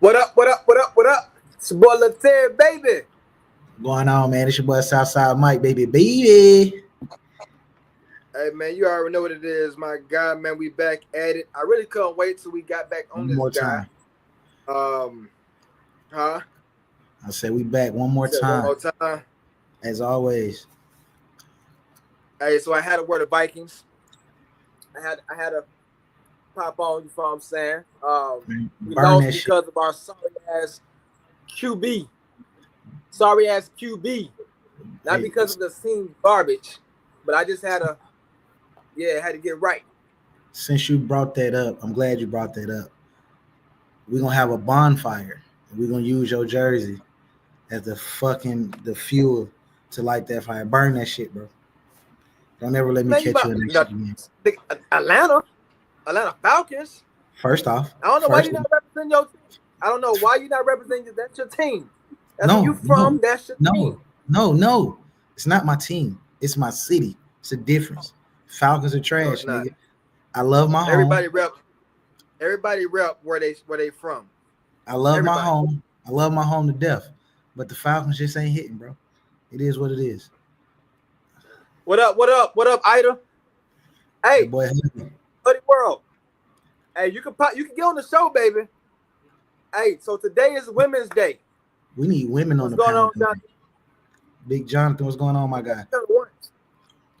What up, what up, what up, what up? It's your boy Ted, baby. Going on, man? It's your boy SouthSide Mike, baby. Hey, man, you already know what it is, my guy, man. We back at it. I really couldn't wait till we got back on One more this guy. time. I said we back one more time. One more time. As always. Hey, so I had a word of Vikings. I had a pop on, you know what I'm saying? We lost because of our sorry-ass QB. Sorry-ass QB. Not because of the team garbage, but I just had to get right. Since you brought that up, I'm glad you brought that up. We're going to have a bonfire. And we're going to use your jersey as the fuel to light that fire. Burn that shit, bro. Don't ever let me catch you in that shit again. Atlanta Falcons. First off, I don't know why you're not representing your team. I don't know why you're not representing. That's your team. That's where you from. That's your team. No. It's not my team. It's my city. It's a difference. Falcons are trash, nigga. I love my home. Everybody rep where they from. I love my home. I love my home to death. But the Falcons just ain't hitting, bro. It is what it is. What up, Ida? Hey, boy. Buddy World. Hey, you can get on the show, baby. Hey, so today is Women's Day. We need women on the panel. Big Jonathan, what's going on, my guy?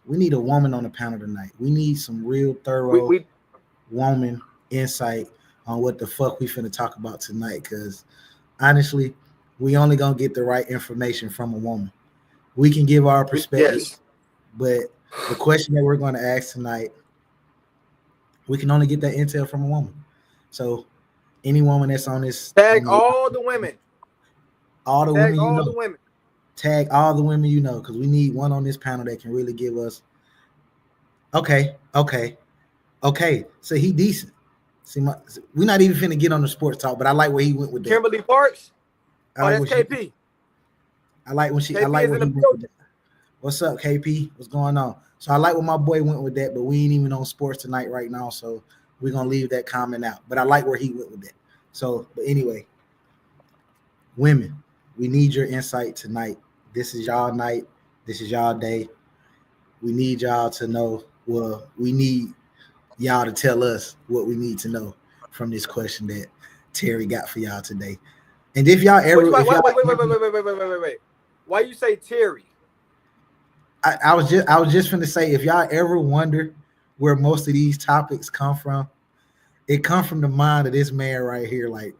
We need a woman on the panel tonight. We need some real thorough woman insight on what the fuck we finna talk about tonight. Because honestly, we only gonna get the right information from a woman. We can give our perspective, but the question that we're going to ask tonight, we can only get that intel from a woman. So any woman that's on this, tag all the women. All the women you know. Tag all the women you know, because we need one on this panel that can really give us. Okay. So he decent. See, we're not even finna get on the sports talk, but I like where he went with that. Kimberly Parks. That's KP. I like when he went with that. What's up, KP? What's going on? So I like what my boy went with that, but we ain't even on sports tonight right now, so we're gonna leave that comment out. But I like where he went with that. So, but anyway, women, we need your insight tonight. This is y'all night. This is y'all day. We need y'all to know. Well, we need y'all to tell us what we need to know from this question that Terry got for y'all today. And if y'all ever, wait. Why you say Terry? I was just finna say, if y'all ever wonder where most of these topics come from, it come from the mind of this man right here. Like,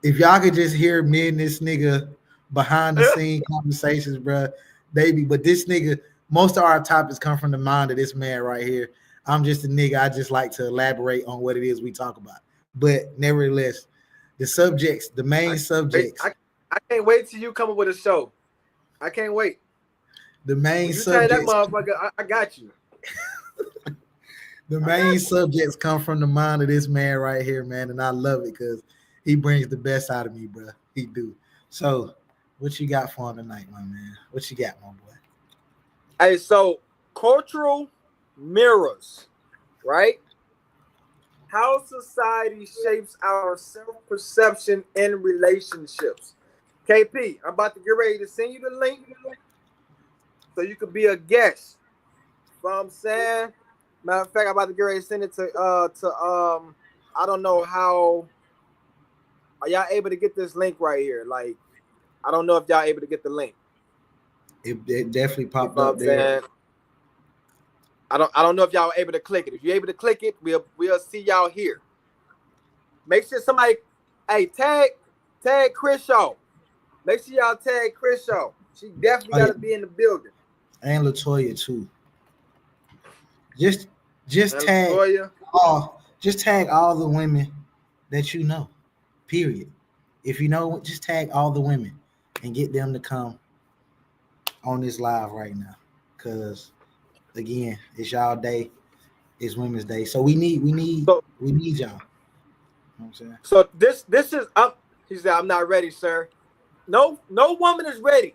if y'all could just hear me and this nigga behind the scene conversations, bro, baby. But this nigga, most of our topics come from the mind of this man right here. I'm just a nigga. I just like to elaborate on what it is we talk about. But nevertheless, the main subjects. I can't wait till you come up with a show. I can't wait. The main subjects. That motherfucker, I got you. The main subjects come from the mind of this man right here, man, and I love it because he brings the best out of me, bro. He do. So, what you got for him tonight, my man? What you got, my boy? Hey, so cultural mirrors, right? How society shapes our self-perception in relationships. KP, I'm about to get ready to send you the link so you could be a guest. You know what I'm saying? Matter of fact, I'm about to get ready to send it to I don't know how. Are y'all able to get this link right here? Like, I don't know if y'all able to get the link. It definitely popped up there. I don't know if y'all are able to click it. If you're able to click it, we'll see y'all here. Make sure somebody, tag Chris Shaw. Make sure y'all tag Chris Shaw. She definitely got to be in the building. And Latoya too. Just tag Latoya. Just tag all the women that you know. Period. If you know, just tag all the women and get them to come on this live right now. Cause again, it's y'all day. It's Women's Day. So we need y'all. You know what I'm saying? So this is up. He said, I'm not ready, sir. No woman is ready.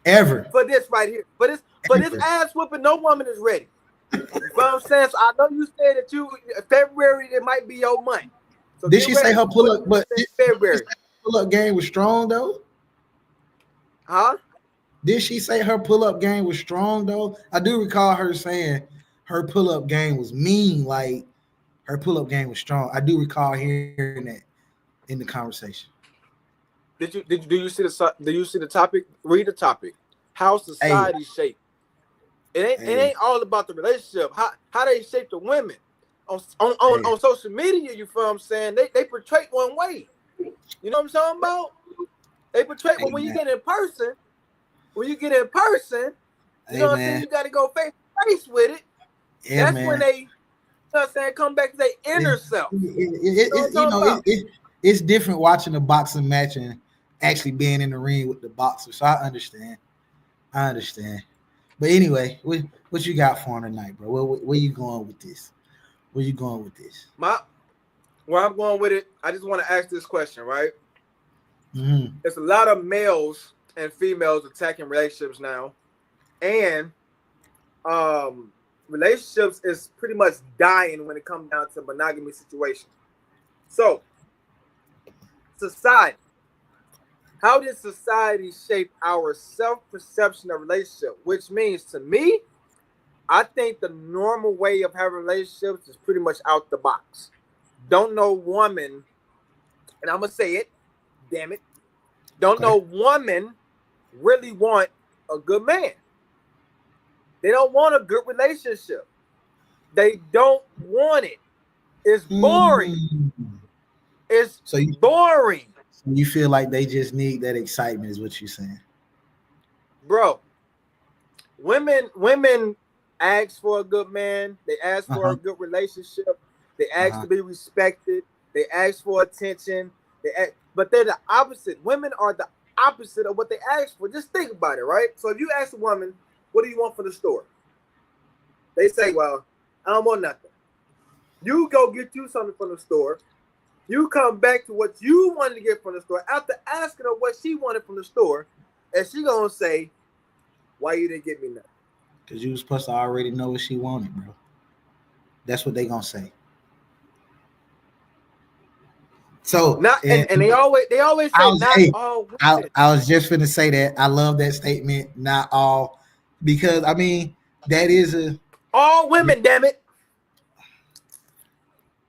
Ever. For this right here. For this ass whooping, no woman is ready. You know what I'm saying? So I know you said that February, it might be your month. So did she say her pull up? But February. pull-up game was strong though? Huh? Did she say her pull-up game was strong though? I do recall her saying her pull-up game was mean, like her pull-up game was strong. I do recall hearing that in the conversation. Do you see the topic? Read the topic. How Hey, society shaped. It hey, ain't all about the relationship. How they shape the women hey, on social media. You feel what I'm saying? They portray one way. You know what I'm talking about? They portray, but hey, when you man. get in person, you know Hey, what I'm saying? man. You got to go face to face with it. Yeah, That's when man. they, you know what I'm saying, come back to their inner self. You know what I'm You talking know, about? it's different watching a boxing match and actually being in the ring with the boxer. So I understand. I understand. But anyway, what you got for him tonight, bro? Where you going with this? Where you going with this? Where I'm going with it, I just want to ask this question, right? Mm-hmm. There's a lot of males and females attacking relationships now, and relationships is pretty much dying when it comes down to monogamy situation. So, society. How did society shape our self-perception of relationship? Which means to me, I think the normal way of having relationships is pretty much out the box. Don't know woman, and I'm gonna say it, damn it. Don't Okay. know woman really want a good man. They don't want a good relationship. They don't want it. It's boring. Mm. It's So boring. you feel like they just need that excitement, is what you're saying? Bro, women ask for a good man. They ask for Uh-huh. a good relationship. They ask Uh-huh. to be respected. They ask for attention. But they're the opposite. Women are the opposite of what they ask for. Just think about it, right? So if you ask a woman, what do you want for the store? They say, well, I don't want nothing. You go get you something from the store. You come back to what you wanted to get from the store after asking her what she wanted from the store, and she gonna say, why you didn't get me nothing? Because you was supposed to already know what she wanted, bro. That's what they gonna say. So Not and they always I say was not hey, all I, women. I was just finna say that. I love that statement, not all, because I mean that is a All women, damn it.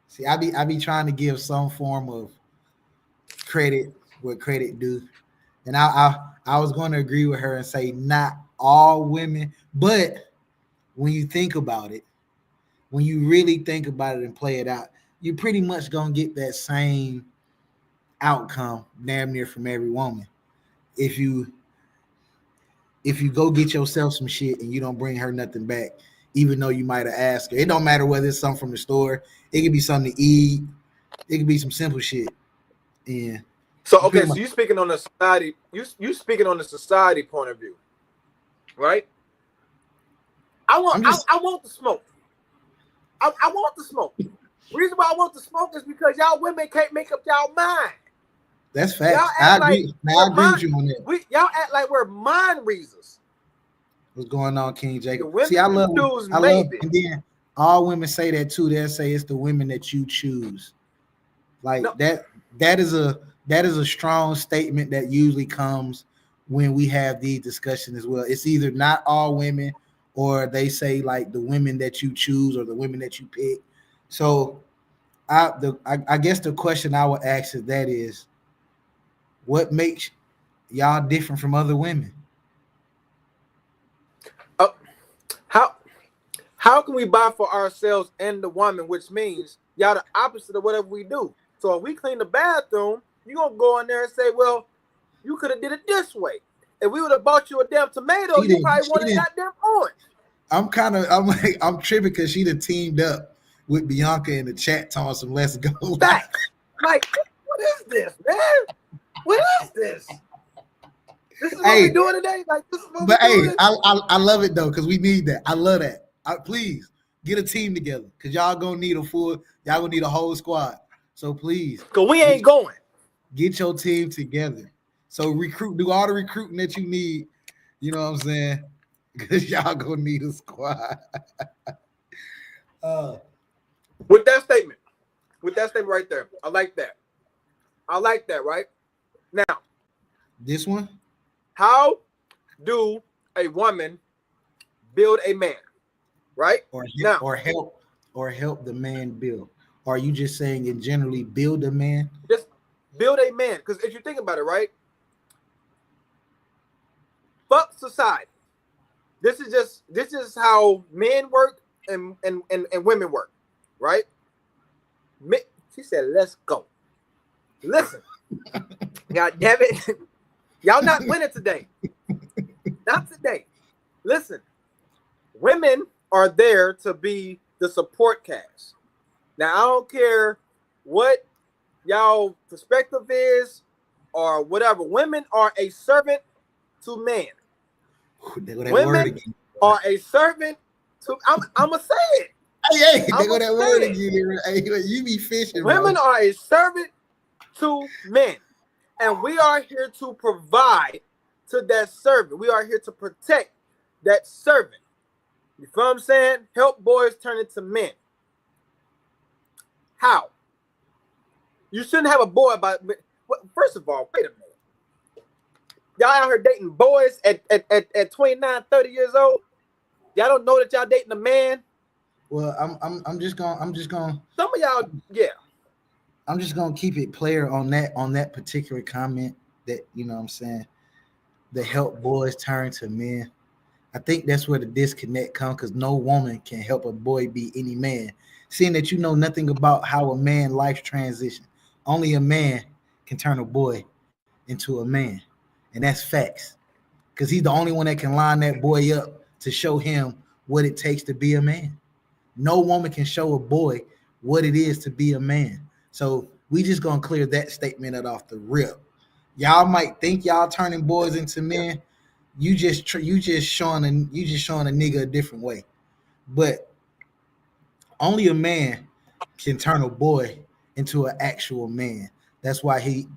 see, I be trying to give some form of credit where credit due. And I was gonna agree with her and say not all women, but when you think about it, when you really think about it and play it out, you're pretty much gonna get that same outcome damn near from every woman. If you go get yourself some shit and you don't bring her nothing back, even though you might have asked her, it don't matter whether it's something from the store, it could be something to eat, it could be some simple shit. And So you okay, pretty so much you speaking on the society, you speaking on the society point of view, right? I want I'm I, just I want the smoke. I want the smoke. Reason why I want the smoke is because y'all women can't make up y'all mind. that's Y'all facts. I act like agree. Now I we're agree mind. with you on that. Y'all act like we're mind reasons. What's going on, King The Jacob? See, women you choose, maybe. and then all women say that too. They'll say it's the women that you choose. No, Like that is a strong statement that usually comes when we have these discussions as well. It's either not all women or they say like the women that you choose or the women that you pick. So I guess the question I would ask is what makes y'all different from other women? uh, how how can we buy for ourselves and the woman, which means y'all the opposite of whatever we do. So if we clean the bathroom, you gonna go in there and say, well, you could have did it this way. If we would have bought you a damn tomato, She you didn't. probably She wanted didn't. goddamn orange. I'm like I'm tripping because she done teamed up with Bianca in the chat talking some let's go. Facts. Like, what is this, man? What is this? This is what we Hey, doing today? Like, this is what we but hey, doing? I love it though because we need that. I love that. Please get a team together because y'all gonna need a whole squad. So please Because we get ain't going. get your team together. So do all the recruiting that you need. You know what I'm saying? Because y'all gonna need a squad. uh, With that statement right there. I like that. I like that, right? Now, this one. how do a woman build a man? Right? Now, or help the man build. Or are you just saying in generally build a man? Just build a man. Because if you think about it, right? Fuck society. This is how men work and women work, right? She said, let's go. Listen. God damn it. Y'all not winning today. Not today. Listen. Women are there to be the support cast. Now, I don't care what y'all perspective is or whatever. Women are a servant to man. Women are a servant to. I'm gonna say it. Hey, they go that word again. Hey, you be fishing. Women are a servant to men, and we are here to provide to that servant. We are here to protect that servant. You feel what I'm saying? Help boys turn into men. How? You shouldn't have a boy by. First of all, wait a minute. Y'all out here dating boys at 29, 30 years old. Y'all don't know that y'all dating a man. Well, I'm just gonna some of y'all, yeah. I'm just gonna keep it player on that particular comment that, you know what I'm saying, the help boys turn to men. I think that's where the disconnect comes, because no woman can help a boy be any man. Seeing that you know nothing about how a man life transition. Only a man can turn a boy into a man. And that's facts. Because he's the only one that can line that boy up to show him what it takes to be a man. No woman can show a boy what it is to be a man. So we just gonna clear that statement off the rip. Y'all might think y'all turning boys into men. You just showing a nigga a different way. But only a man can turn a boy into an actual man. That's why he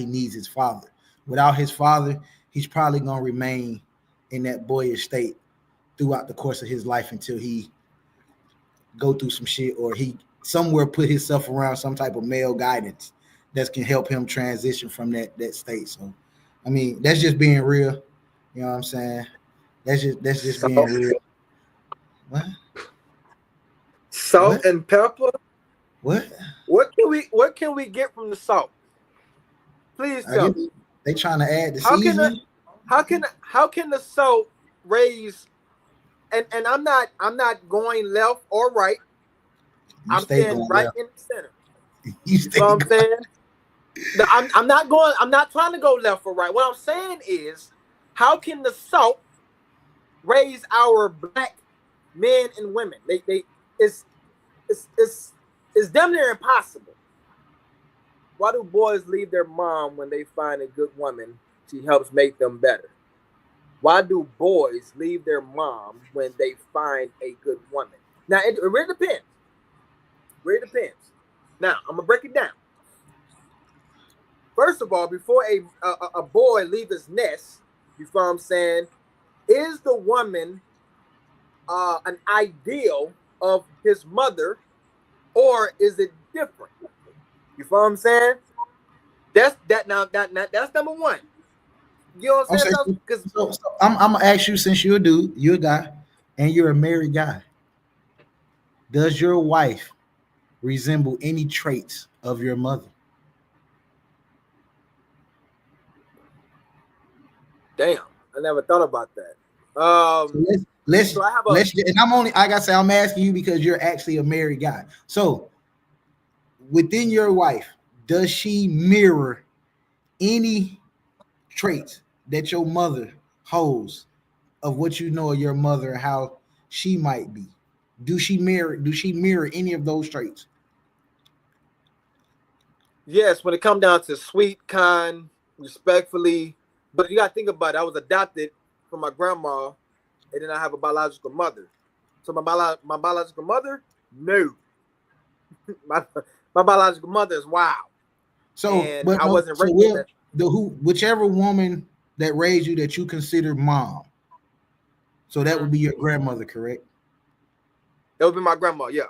needs his father. Without his father, he's probably gonna remain in that boyish state throughout the course of his life until he go through some shit, or he somewhere put himself around some type of male guidance that can help him transition from that state. So, I mean, that's just being real. You know what I'm saying? That's just being real. What? Salt and pepper. What? What can we get from the salt? Please tell me. They trying to add the seasoning. How can the salt raise? And I'm not going left or right. I'm staying right in the center. You know what I'm saying? No, I'm not trying to go left or right. What I'm saying is, how can the salt raise our black men and women? It's damn near impossible. Why do boys leave their mom when they find a good woman? She helps make them better. Why do boys leave their mom when they find a good woman? Now, it really depends. Really depends. Now, I'm going to break it down. First of all, before a boy leave his nest, you feel what I'm saying, is the woman an ideal of his mother, or is it different? You feel what I'm saying? That's number one. You know what I'm saying? So I'm gonna ask you, since you're a dude, you're a guy, and you're a married guy. Does your wife resemble any traits of your mother? Damn, I never thought about that. Let's and I'm only, like I say, I'm asking you because you're actually a married guy. So within your wife, does she mirror any traits that your mother holds of what you know of your mother, how she might be? Do she mirror any of those traits? Yes, when it comes down to sweet, kind, respectfully. But you gotta think about it. I was adopted from my grandma, and then I have a biological mother. So my biological mother, no. my biological mother is wild. So, and but I wasn't raised whichever woman that raised you that you consider mom. So that would be your grandmother, correct? That would be my grandma, yeah.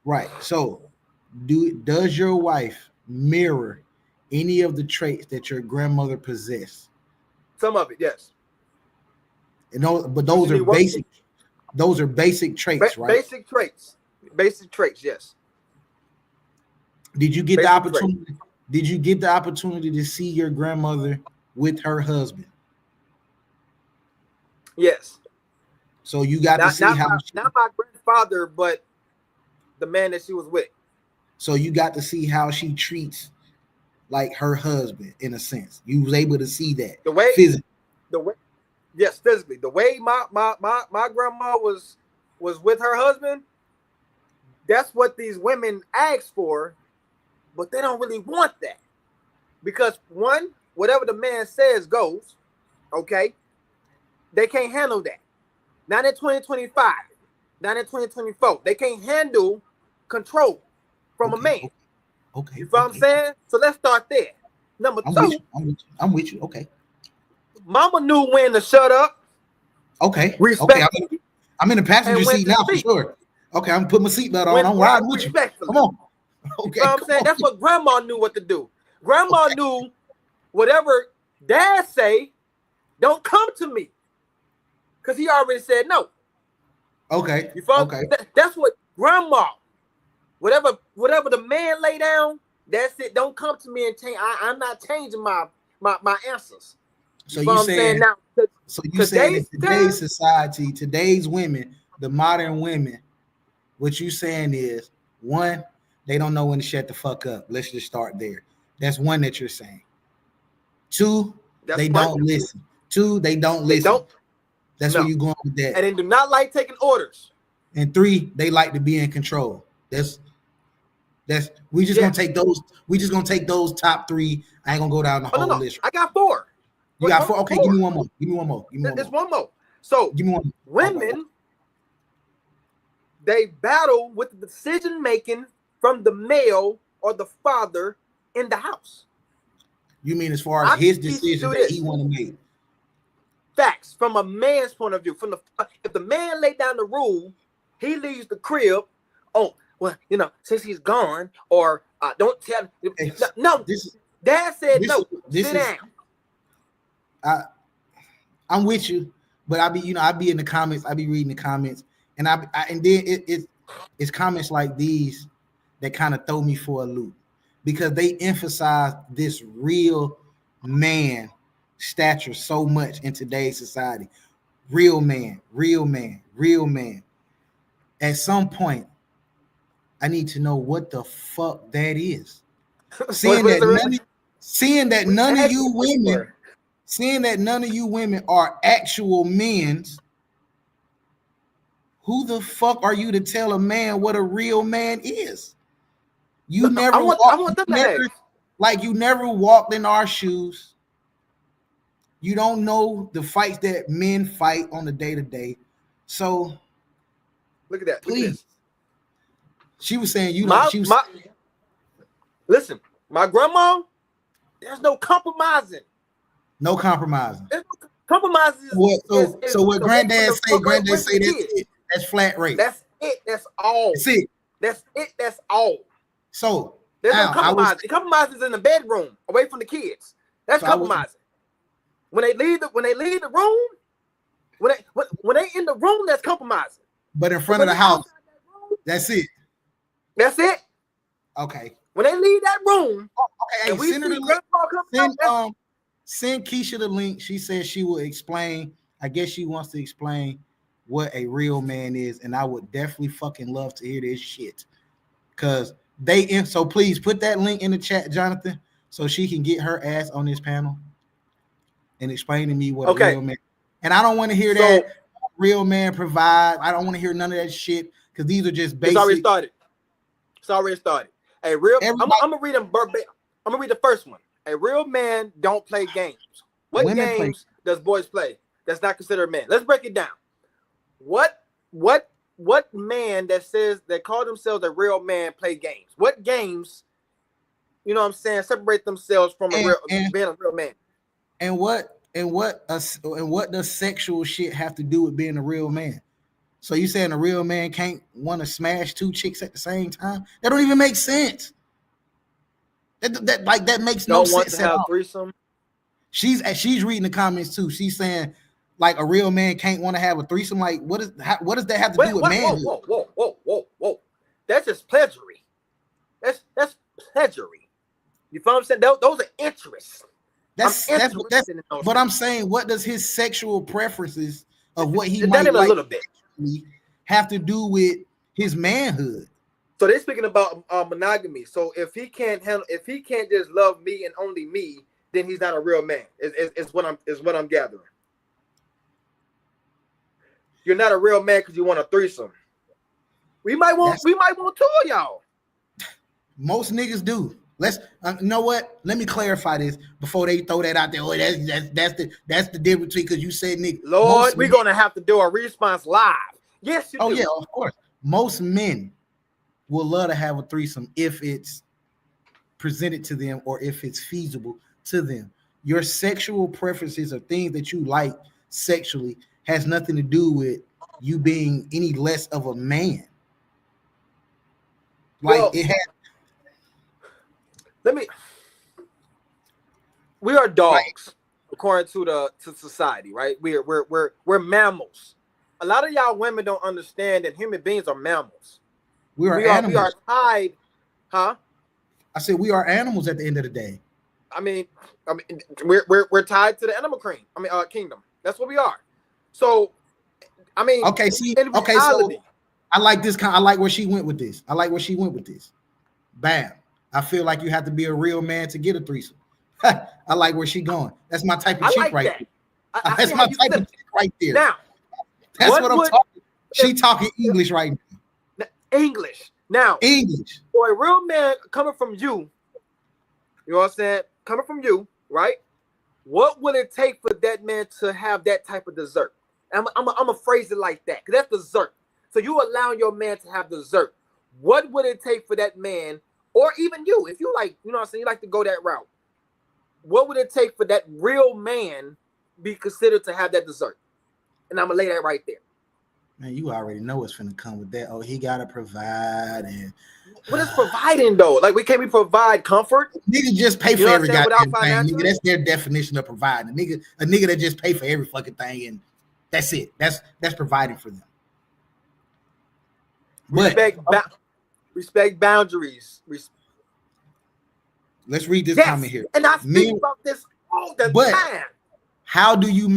Right. So does your wife mirror any of the traits that your grandmother possessed? Some of it, yes. But those are basic. Those are basic traits, right? Basic traits. Basic traits, yes. Did you get the opportunity? Did you get the opportunity to see your grandmother with her husband? Yes. So you got to see not my grandfather, but the man that she was with. So you got to see how she treats like her husband in a sense. You was able to see that physically. Yes, physically. The way my grandma was with her husband, that's what these women ask for, but they don't really want that. Because one, whatever the man says goes, okay? They can't handle that. Not in 2025, not in 2024. They can't handle control from a man. Okay. You feel what I'm saying? So let's start there. Number two. I'm with you. Okay. Mama knew when to shut up. Okay. Respect. Okay. I'm in the passenger seat now for sure. Okay, I'm putting my seatbelt on. I'm riding with you. Come on. Okay. You know what I'm saying? That's what grandma knew what to do. Grandma knew whatever dad say, don't come to me. Because he already said no. Okay. You feel? Okay. That's what grandma, whatever the man lay down, that's it. Don't come to me and change. I'm not changing my answers. So you saying now? So you saying in today's society, today's women, the modern women, what you saying is, one, they don't know when to shut the fuck up. Let's just start there. That's one that you're saying. Two, they don't listen. Two, they don't listen. That's where you going with that. And they do not like taking orders. And three, they like to be in control. We just gonna take those. We just gonna take those top three. I ain't gonna go down the whole list. I got four. You got four? Okay, give me one more. There's one more. So give me one. Women, they battle with the decision making from the male or the father in the house. You mean as far as his decision that he want to make? Facts from a man's point of view. If the man laid down the rule, he leaves the crib. Oh, well, since he's gone, or don't tell. No, Dad said no. Sit down. I'm with you, but I be in the comments. I be reading the comments, and and then it's comments like these that kind of throw me for a loop because they emphasize this real man stature so much in today's society. Real man. At some point, I need to know what the fuck that is. Seeing that none of you women are actual men, who the fuck are you to tell a man what a real man is? You never walked in our shoes. You don't know the fights that men fight on a day-to-day. So look at that. Please. She was saying listen, my grandma, there's no compromising. No compromising. Compromises. So what granddad say that's flat rate. That's it. That's all. That's it. That's all. So there's no compromising. Compromises in the bedroom, away from the kids. That's compromising. When they leave the room, when they in the room, that's compromising. But in front of the house, that's it. That's it. Okay. When they leave that room, send Keisha the link. She says she will explain. I guess she wants to explain what a real man is, and I would definitely fucking love to hear this shit. So please put that link in the chat, Jonathan, so she can get her ass on this panel and explain to me what a real man. And I don't want to hear that real man provide. I don't want to hear none of that shit because these are just basic. It's already started. I'm gonna read them verbatim. I'm gonna read the first one. A real man don't play games. What games does boys play? That's not considered man. Let's break it down. What man that call themselves a real man play games? What games, separate themselves from being a real man? And what does sexual shit have to do with being a real man? So you saying a real man can't want to smash two chicks at the same time? That don't even make sense. That makes no Don't want sense to at have all. threesome. She's reading the comments too. She's saying like a real man can't want to have a threesome. Like what does that have to do with manhood? Whoa. That's just pleasury. That's pleasury. You feel what I'm saying? Those are interests. That's but I'm saying, what does his sexual preferences of what he might like a little bit have to do with his manhood? So they're speaking about monogamy. So if he can't just love me and only me, then he's not a real man. Is what I'm gathering. You're not a real man because you want a threesome. We might want two of y'all. Most niggas do. Let's you know what? Let me clarify this before they throw that out there. Oh, that's the difference between, because you said nigga. Lord, we're gonna have to do a response live. Yes, you do. Oh yeah, of course. Most men will love to have a threesome if it's presented to them or if it's feasible to them. Your sexual preferences or things that you like sexually has nothing to do with you being any less of a man. Like it has. We are dogs, according to society, right? We're mammals. A lot of y'all women don't understand that human beings are mammals. We are animals. We are tied, huh? I said we are animals at the end of the day. I mean, we're tied to the animal kingdom. That's what we are. So, I mean, okay. So I like this I like where she went with this. Bam. I feel like you have to be a real man to get a threesome. I like where she going. That's my type of chick right there. That's my type of chick right there. Now, that's what I'm talking. She talking English right now. English. Now, English. For a real man coming from you, you know what I'm saying? Coming from you, right? What would it take for that man to have that type of dessert? I'm gonna phrase it like that, because that's dessert. So you allowing your man to have dessert. What would it take for that man, or even you, if you like, you know what I'm saying, you like to go that route? What would it take for that real man be considered to have that dessert? And I'm gonna lay that right there. Man, you already know what's finna come with that. Oh, he gotta provide. And what is providing though? Like, can't we provide comfort? Niggas just pay for every goddamn thing. Nigga, that's their definition of providing. A nigga that just pay for every fucking thing, and that's it. That's providing for them. Respect boundaries. Let's read this comment here. And I speak about this all the time. How do you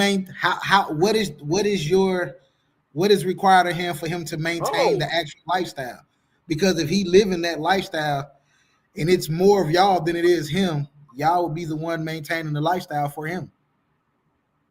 what is required of him for him to maintain the actual lifestyle? Because if he live in that lifestyle and it's more of y'all than it is him, y'all will be the one maintaining the lifestyle for him.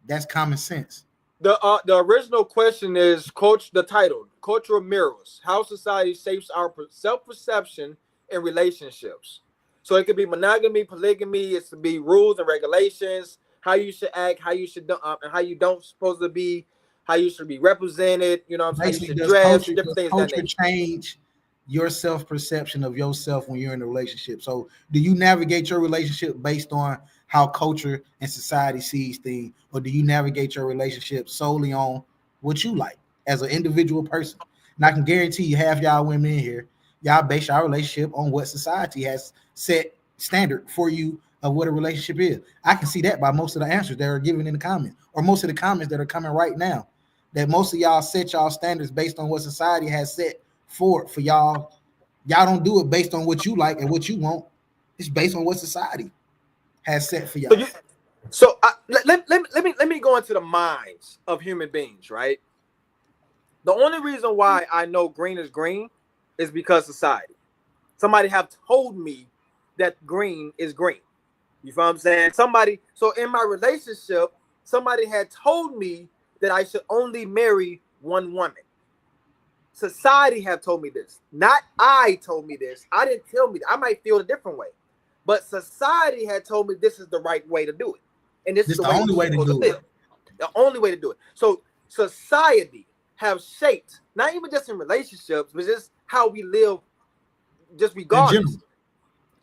That's common sense. The original question is the title, Cultural Mirrors, How Society Shapes Our Self-Perception in Relationships. So it could be monogamy, polygamy, it's to be rules and regulations, how you should act, how you should and how you don't supposed to be, how you should be represented, you know what I'm saying? You should dress, different things. Culture change your self-perception of yourself when you're in a relationship. So do you navigate your relationship based on how culture and society sees things, or do you navigate your relationship solely on what you like as an individual person? And I can guarantee you, half y'all women in here, y'all base your relationship on what society has set standard for you of what a relationship is. I can see that by most of the answers that are given in the comments, or most of the comments that are coming right now, that most of y'all set y'all standards based on what society has set for y'all. Y'all don't do it based on what you like and what you want. It's based on what society has set for y'all. Let me go into the minds of human beings, right? The only reason why I know green is green is because society. Somebody have told me that green is green. You feel what I'm saying? So in my relationship, somebody had told me that I should only marry one woman. Society have told me this. Not I told me this. I didn't tell me that. I might feel a different way. But society had told me this is the right way to do it. And this is the only way to do it. The only way to do it. So society have shaped, not even just in relationships, but just how we live, just regardless.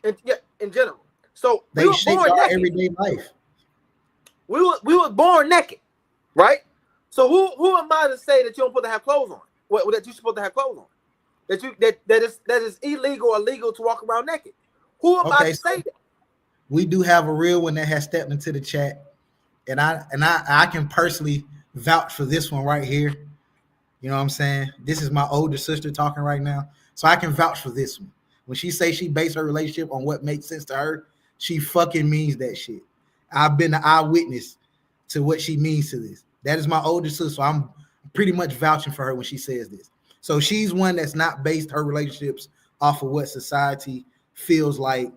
In general. So they shape our everyday life. We were born naked, right? So who am I to say that you don't supposed to have clothes on? That you're supposed to have clothes on? That is illegal or legal to walk around naked? Who am I to say that? We do have a real one that has stepped into the chat, and I can personally vouch for this one right here. You know what I'm saying? This is my older sister talking right now, so I can vouch for this one. When she say she based her relationship on what makes sense to her, she fucking means that shit. I've been the eyewitness to what she means to this. That is my older sister, so I'm pretty much vouching for her when she says this. So she's one that's not based her relationships off of what society feels like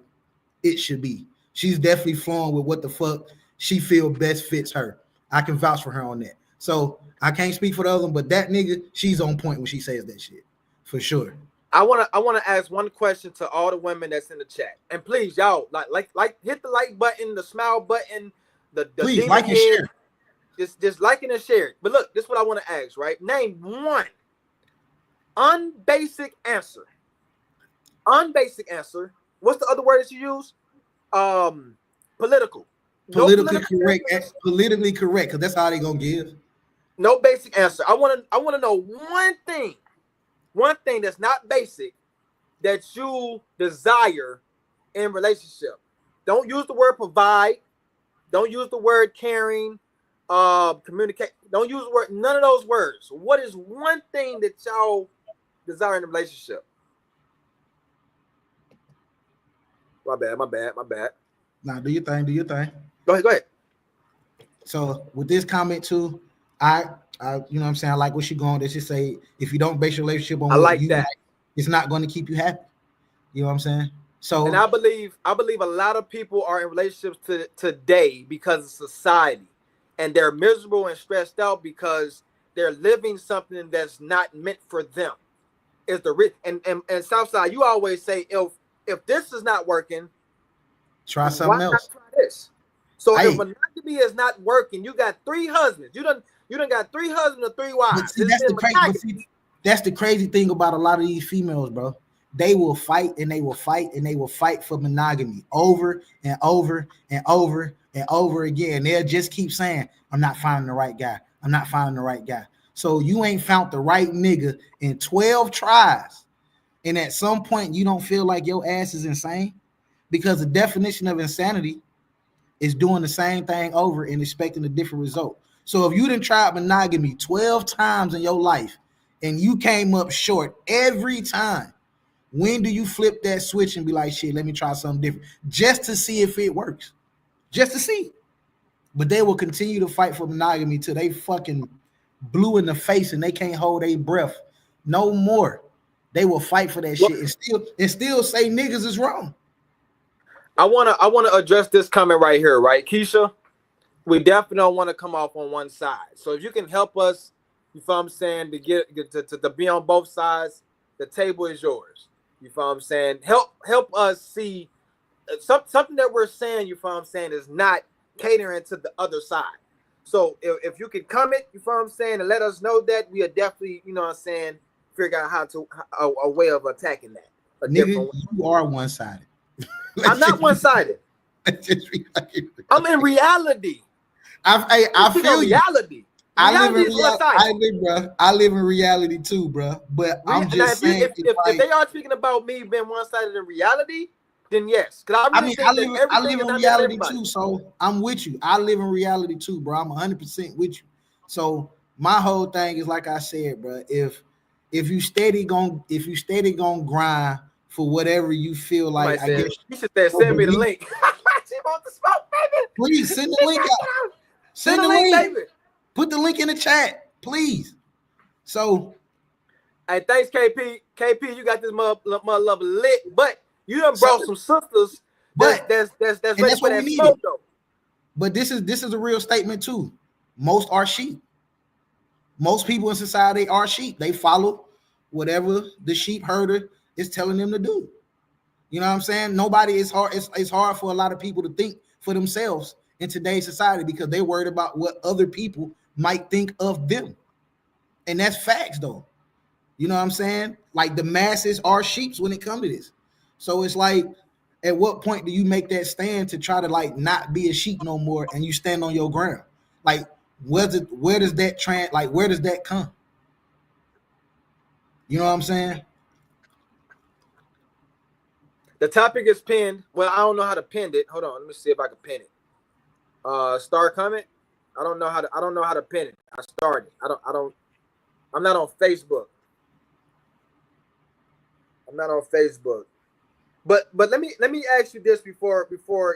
it should be. She's definitely flowing with what the fuck she feel best fits her. I can vouch for her on that. So I can't speak for the other one, but that nigga, she's on point when she says that shit. For sure. I wanna ask one question to all the women that's in the chat. And please, y'all, like hit the like button, the smile button, the please like and share. Just liking and share. But look, this is what I want to ask, right? Name one unbasic answer. Unbasic answer. What's the other word that you use? Political. Politically correct. Politically correct, because that's how they gonna give. No basic answer. I want to know one thing that's not basic that you desire in relationship. Don't use the word provide. Don't use the word caring. Communicate. Don't use the word. None of those words. What is one thing that y'all desire in a relationship? My bad. Nah, do your thing. Go ahead. So with this comment too, I you know what I'm saying, I like what she going. That she say, if you don't base your relationship on what you like, it's not going to keep you happy. You know what I'm saying? So, and I believe a lot of people are in relationships today because of society, and they're miserable and stressed out because they're living something that's not meant for them. Is the and SouthSide, you always say, if this is not working, try something else. Try this. So if monogamy is not working, you got 3 husbands. You done got 3 husbands or 3 wives. See, that's the crazy thing about a lot of these females, bro. They will fight and they will fight and they will fight for monogamy over and over and over and over again. They'll just keep saying, I'm not finding the right guy. I'm not finding the right guy. So you ain't found the right nigga in 12 tries. And at some point you don't feel like your ass is insane, because the definition of insanity is doing the same thing over and expecting a different result. So if you done tried monogamy 12 times in your life and you came up short every time, when do you flip that switch and be like, shit, let me try something different, just to see if it works? Just to see. But they will continue to fight for monogamy till they fucking blue in the face and they can't hold their breath no more. They will fight for that shit and still say niggas is wrong. I wanna address this comment right here, right, Keisha? We definitely don't want to come off on one side. So if you can help us, you feel what I'm saying, to get to be on both sides, the table is yours. You feel what I'm saying? Help us see something that we're saying, you feel what I'm saying, is not catering to the other side. So if you can comment, you feel what I'm saying, and let us know that, we are definitely, you know what I'm saying, figure out how to a way of attacking that. Nigga, you are one-sided. I'm not one-sided. I'm in reality. I feel reality. I live in reality. I live in reality too, bro. But I'm just saying, if they are speaking about me being one-sided in reality, then yes. Because I live in reality too. So I'm with you. I live in reality too, bro. I'm 100% with you. So my whole thing is, like I said, bro. If you steady gonna grind for whatever you feel like, I guess you should send me the link. She wants the smoke, baby. Please send the link out. Send the link, baby. Put the link in the chat, please. So, hey, thanks, KP. KP, you got this mother lit, but you done brought some sisters. That's ready for that smoke, though. But this is a real statement too. Most are sheep. Most people in society are sheep. They follow whatever the sheep herder is telling them to do. You know what I'm saying? Nobody is hard. It's hard for a lot of people to think for themselves in today's society because they're worried about what other people might think of them. And that's facts, though. You know what I'm saying? Like, the masses are sheeps when it comes to this. So it's like, at what point do you make that stand to try to, like, not be a sheep no more and you stand on your ground? Like, where does that come? You know what I'm saying? The topic is pinned. Well, I don't know how to pin it. Hold on, let me see if I can pin it. Star comment. I don't know how to pin it. I started. I'm not on Facebook. But let me ask you this before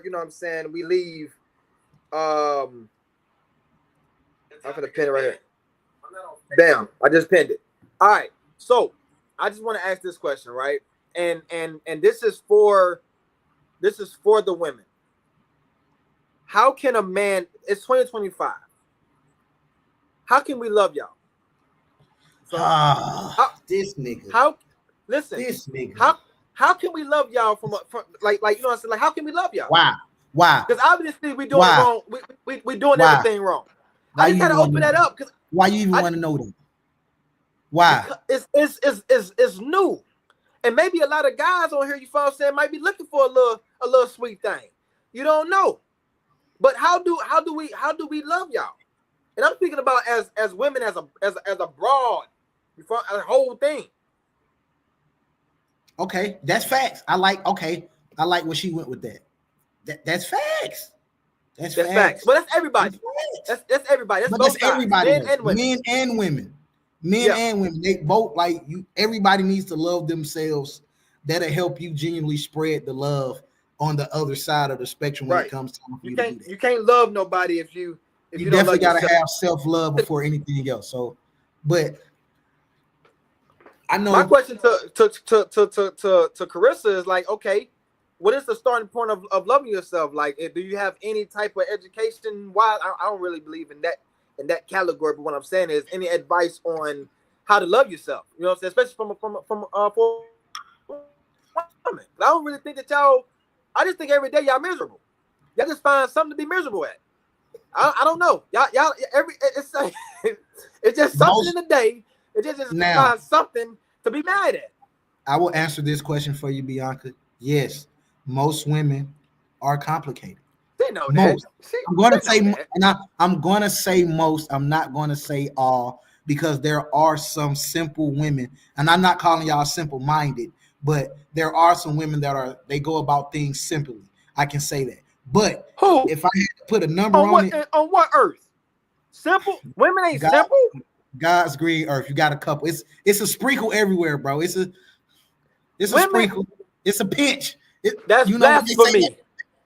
you know what I'm saying, we leave. I'm gonna pin it right here. Bam, I just pinned it. All right. So I just want to ask this question, right? And this is for the women. How can a man, it's 2025. How can we love y'all? So, this nigga. This nigga. How can we love y'all from like you know what I'm saying? Like, how can we love y'all? Why? Because obviously we doing it wrong. We doing everything wrong. I just had to open that up. Why you even want to know that? Why? It's new. And maybe a lot of guys on here, you feel what I'm saying, might be looking for a little sweet thing. You don't know. But how do we love y'all? And I'm speaking about as women, as a broad, a whole thing. Okay, that's facts. I like where she went with that. That's facts. That's facts. But that's everybody. That's everybody. That's both sides. Everybody. Men and women. Men and women. And women. They both, like, you. Everybody needs to love themselves. That'll help you genuinely spread the love on the other side of the spectrum when it comes time for you to do that. You can't love nobody if you definitely gotta have self-love before anything else. So, but I know my question to Carissa is like, okay, what is the starting point of loving yourself? Like, do you have any type of education? Why I don't really believe in that category, but what I'm saying is any advice on how to love yourself. You know what I'm saying? Especially from women. I don't really think that y'all. I just think every day y'all miserable. Y'all just find something to be miserable at. I don't know. Y'all it's just something in the day. It just find something to be mad at. I will answer this question for you, Bianca. Yes, most women are complicated. They know most. That. I'm going to say, and I'm going to say most. I'm not going to say all, because there are some simple women, and I'm not calling y'all simple-minded, but there are some women they go about things simply. I can say that. But if I had to put a number on it, on what earth? Simple women ain't simple. God's green earth. You got a couple. It's a sprinkle everywhere, bro. It's a sprinkle. It's a pinch. That's blasphemy.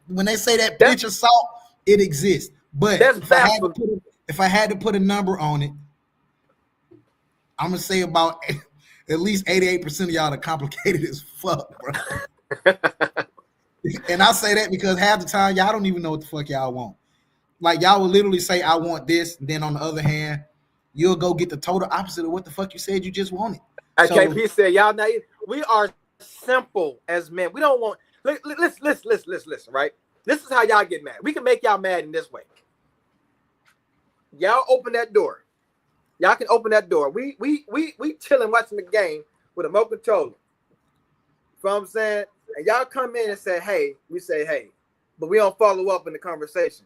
When they say that pinch of salt, it exists. But if I had to put a number on it, I'm gonna say about at least 88% of y'all are complicated as fuck, bro. And I say that because half the time y'all don't even know what the fuck y'all want. Like, y'all will literally say, I want this, and then on the other hand, you'll go get the total opposite of what the fuck you said you just wanted. KP said, y'all now we are simple as men. We don't want listen, right? This is how y'all get mad. We can make y'all mad in this way. Y'all open that door. Y'all can open that door. We chilling watching the game with a remote controller. You know what I'm saying? And y'all come in and say, hey, we say, hey, but we don't follow up in the conversation.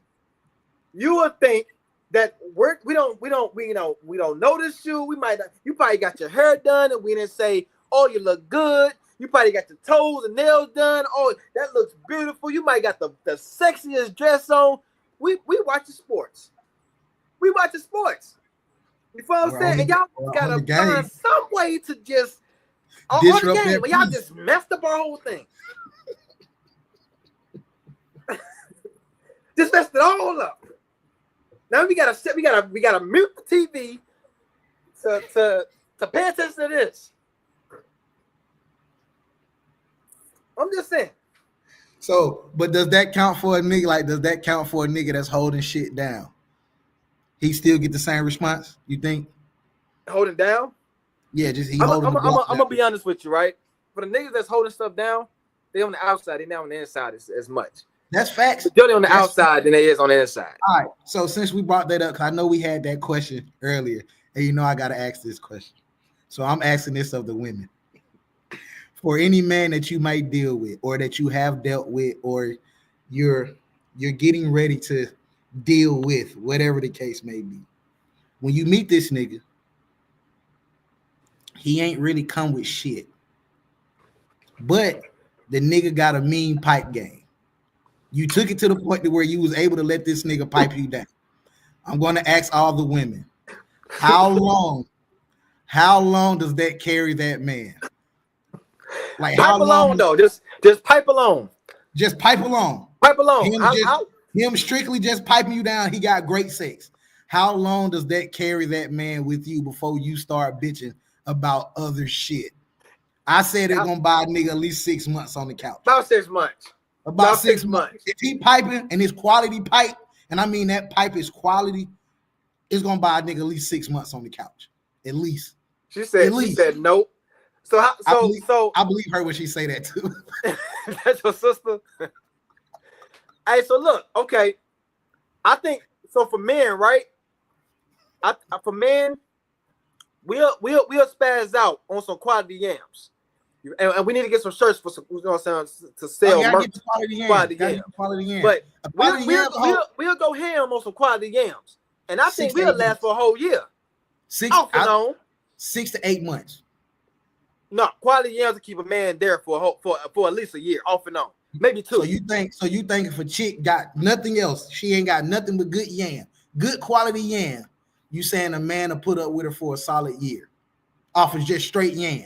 You would think that we don't notice you. We might not, you probably got your hair done and we didn't say, oh, you look good. You probably got your toes and nails done. Oh, that looks beautiful. You might got the sexiest dress on. We watch the sports. We watch the sports. You know what I'm saying? And y'all gotta find some way to just on the game, but y'all just messed up our whole thing. Just messed it all up. Now we gotta mute the TV to pay attention to this. I'm just saying. So, but does that count for a nigga? Like, does that count for a nigga that's holding shit down? He still get the same response, you think? Holding down? Yeah, just I'm gonna be honest with you, right? For the niggas that's holding stuff down, they on the outside, they not on the inside as much. That's facts. They're on the outside than they is on the inside. All right. So since we brought that up, because I know we had that question earlier, and you know I gotta ask this question. So I'm asking this of the women. For any man that you might deal with, or that you have dealt with, or you're getting ready to deal with, whatever the case may be, when you meet this nigga, he ain't really come with shit, but the nigga got a mean pipe game. You took it to the point to where you was able to let this nigga pipe you down. I'm going to ask all the women, how long does that carry that man? Like pipe how long alone though? Just pipe alone. Just pipe along. Pipe alone. Him strictly just piping you down. He got great sex. How long does that carry that man with you before you start bitching about other shit? I said it's gonna buy a nigga at least 6 months on the couch. About 6 months. About 6 months. If he piping and it's quality pipe, and I mean that pipe is quality, it's gonna buy a nigga at least 6 months on the couch. At least. She said nope. So I believe her when she say that too. That's your sister. Hey, so look, okay. I think so for men, right? For men, we'll spaz out on some quality yams. And we need to get some shirts for some, you know what I'm saying, to sell merch. Quality yams. But we'll go ham on some quality yams. And I think we'll last for a whole year. 6 to 8 months. No, quality yams to keep a man there for at least a year, off and on. Maybe 2. So you think if a chick got nothing else, she ain't got nothing but good yam, good quality yam, you saying a man will put up with her for a solid year off of just straight yam?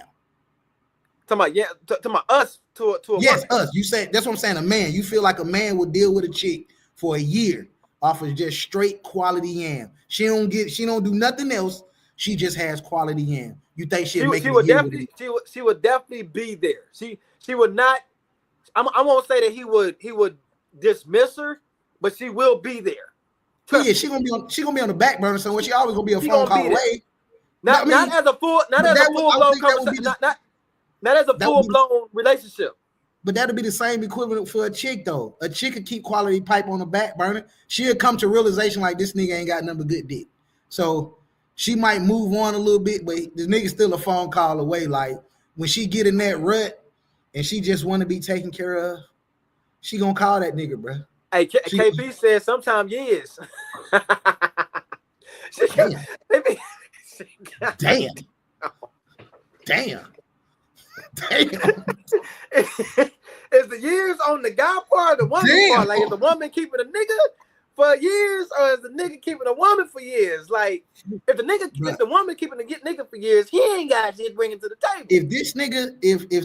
Talking about us to a yes, us. You said that's what I'm saying. A man, you feel like a man would deal with a chick for a year off of just straight quality yam. She don't do nothing else. She just has quality yam. You think she would definitely be there. She would not. I won't say that he would dismiss her, but she will be there. Yeah, she gonna be on the back burner somewhere. She always gonna be a phone call away. Not as a full blown relationship. But that'll be the same equivalent for a chick though. A chick could keep quality pipe on the back burner. She'll come to realization like this nigga ain't got nothing but good dick. So she might move on a little bit, but the nigga's still a phone call away. Like when she get in that rut and she just want to be taken care of, she gonna call that nigga, bro. Hey, KP said sometimes years. Damn. Is the years on the guy part or the woman part? Like, is the woman keeping a nigga for years, or is the nigga keeping a woman for years? Like, if the woman keeping a nigga for years, he ain't got shit bringing to the table. If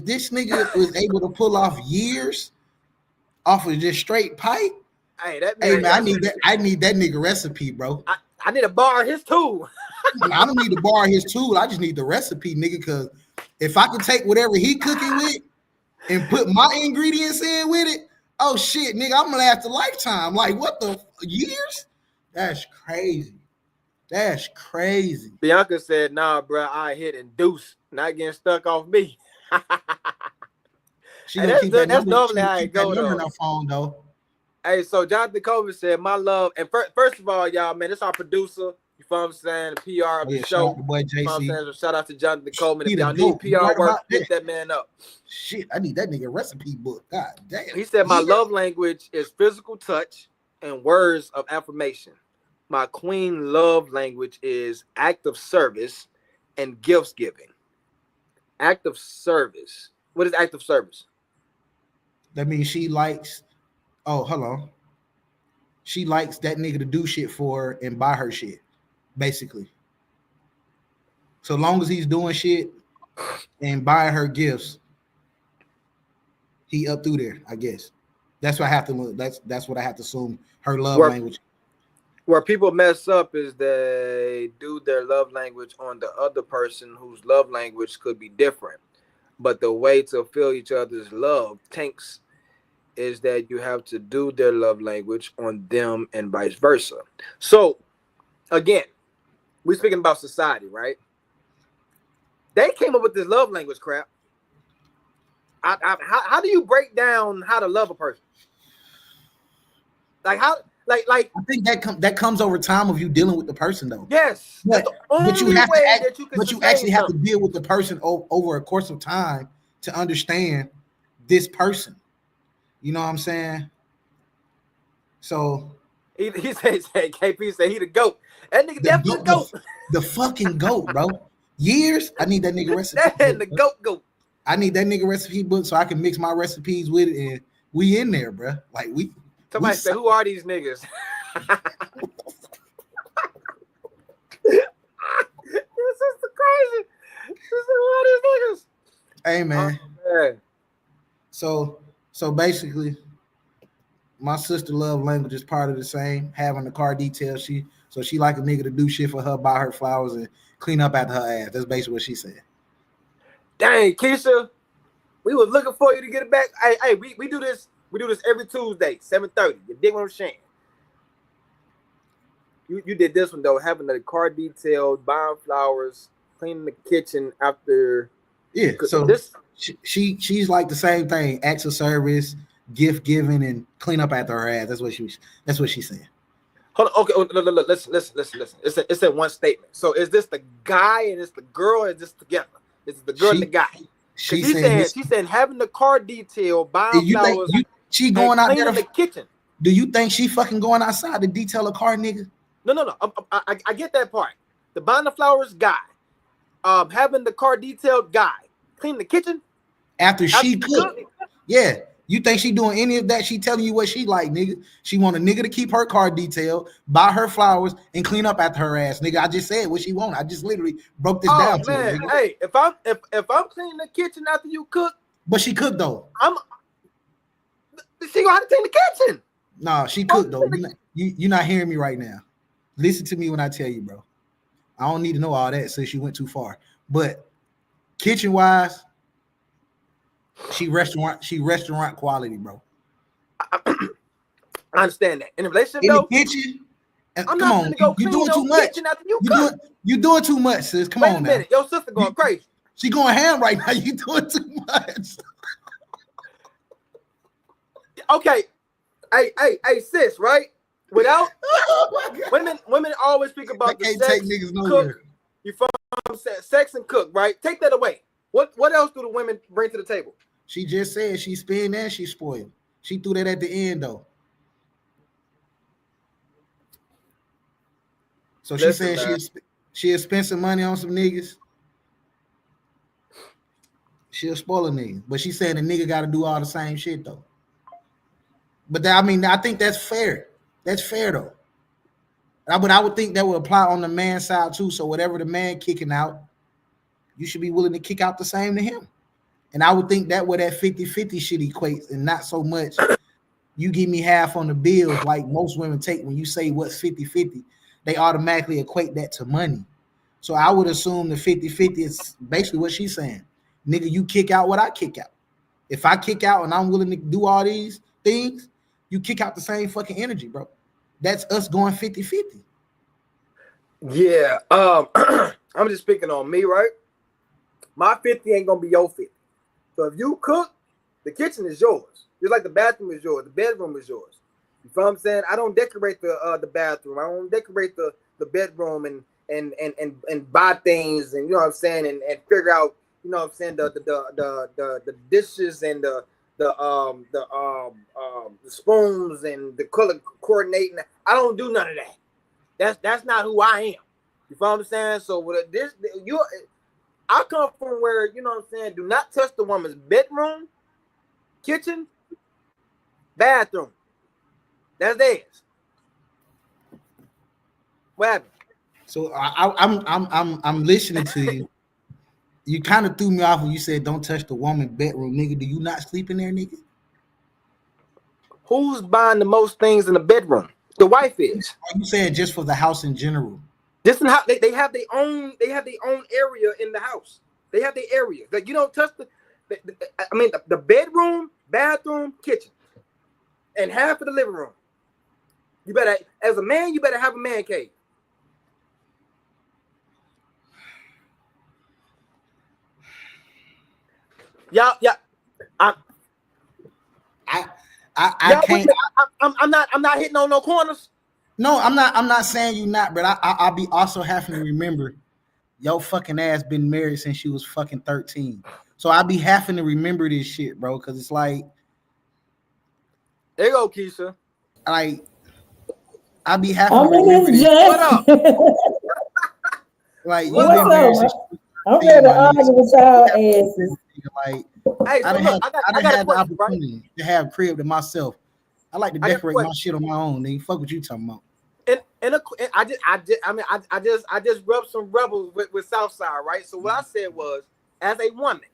this nigga was able to pull off years off of just straight pipe, hey man, I need that nigga recipe, bro. I need to borrow his tool. I don't need to borrow his tool. I just need the recipe, nigga. Because if I can take whatever he cooking with and put my ingredients in with it, oh shit, nigga, I'm gonna last a lifetime. Like, what the years? That's crazy. That's crazy. Bianca said, "Nah, bro, I hit and deuce, not getting stuck off me." That's normally how it goes. On her phone though. Hey, so Jonathan Colvin said, "My love," and first of all, y'all, man, this our producer. You feel what I'm saying? The PR of the show. Boy, JC. You know what I'm saying? So shout out to Jonathan Coleman. If y'all need PR work, hit that man up. Shit, I need that nigga recipe book. God damn. He said, "My love language is physical touch and words of affirmation. My queen love language is act of service and gifts giving." Act of service. What is act of service? That means she likes. Oh, hello. She likes that nigga to do shit for her and buy her shit, basically. So long as he's doing shit and buying her gifts, he up through there, I guess. That's what I have to look. That's what I have to assume her love language. Where people mess up is they do their love language on the other person whose love language could be different. But the way to feel each other's love tanks is that you have to do their love language on them and vice versa. So, again, we're speaking about society, right? They came up with this love language crap. How do you break down how to love a person? Like how? Like I think that comes over time of you dealing with the person, though. Yes, but you actually have to deal with the person over a course of time to understand this person. You know what I'm saying? So he said KP said he the GOAT. That nigga definitely the GOAT. The fucking GOAT, bro. Years. I need that nigga recipe. That the GOAT. I need that nigga recipe book so I can mix my recipes with it, and we in there, bro. Like Somebody said, who are these niggas? This is crazy. This is who are these niggas? Hey man. Oh, man. So basically, my sister love language is part of the same. Having the car detail, she like a nigga to do shit for her, buy her flowers, and clean up after her ass. That's basically what she said. Dang, Keisha, we was looking for you to get it back. Hey, we do this. We do this every Tuesday, 7:30. You dig what I'm saying? You did this one though, having the car detailed, buying flowers, cleaning the kitchen after. Yeah, so this she's like the same thing: acts of service, gift giving, and clean up after her ass. That's what she's saying. Hold on, okay, look, listen. It's in one statement. So is this the guy and it's the girl, or is this together? Is it the girl and the guy? She said having the car detailed, buying flowers. She going out there in the kitchen. Do you think she fucking going outside to detail a car, nigga? No. I get that part. The buying the flowers guy, having the car detailed guy, clean the kitchen after she cooked. Yeah, you think she doing any of that? She telling you what she like, nigga. She want a nigga to keep her car detailed, buy her flowers, and clean up after her ass, nigga. I just said what she want. I just literally broke this down. Oh man, hey, if I'm cleaning the kitchen after you cook, but she cooked though. She gonna have to clean the kitchen. No, she cooked though. You're not hearing me right now. Listen to me when I tell you, bro. I don't need to know all that since you went too far. But kitchen wise, she restaurant quality, bro. I understand that. In a relationship, in though, the kitchen. I'm not gonna go clean doing too much. You doing too much, sis. Come on, wait a minute. Your sister going crazy. She going ham right now. You doing too much. Okay, hey, sis, right? Without women always speak about the sex, cook. You from sex and cook, right? Take that away. What else do the women bring to the table? She just said she spin and she spoiled. She threw that at the end though. So she said she'll spend some money on some niggas. She'll spoil a nigga, but she saying the nigga got to do all the same shit though. But I think that's fair. That's fair though. But I would think that would apply on the man side too. So whatever the man kicking out, you should be willing to kick out the same to him. And I would think that where that 50-50 shit equates, and not so much you give me half on the bills like most women take. When you say what's 50-50, they automatically equate that to money. So I would assume the 50-50 is basically what she's saying. Nigga, you kick out what I kick out. If I kick out and I'm willing to do all these things, you kick out the same fucking energy, bro. That's us going 50-50. Yeah. I'm just speaking on me, right? My 50 ain't gonna be your 50. So if you cook, the kitchen is yours. Just like the bathroom is yours, the bedroom is yours. You feel what I'm saying? I don't decorate the bathroom. I don't decorate the bedroom and buy things and you know what I'm saying and figure out, you know what I'm saying, the dishes and the spoons and the color coordinating. I don't do none of that. That's not who I am. You feel what I'm saying? So with this, I come from where, you know what I'm saying, do not touch the woman's bedroom, kitchen, bathroom. That's theirs. What happened? So I'm listening to you. You kind of threw me off when you said don't touch the woman's bedroom, nigga. Do you not sleep in there, nigga? Who's buying the most things in the bedroom? The wife is. Are you saying just for the house in general? Just in how they have their own area in the house. They have their area. Like you don't touch the bedroom, bathroom, kitchen, and half of the living room. You better, as a man, you better have a man cave. Yeah. I can't. I'm not hitting on no corners. No, I'm not saying you not, but I'll be also having to remember your fucking ass been married since she was fucking 13. So I'll be having to remember this shit, bro, because it's like, there you go, Keisha. Like, I'll be having to remember this. What up? Like, what's up? I'm ready to argue with y'all asses. Like, Hey, so look, I got a the question, right? opportunity to have a crib to myself. I like to decorate my shit on my own. Nigga, fuck what you talking about. I just rubbed some rebels with SouthSide, right? So what I said was, as a woman,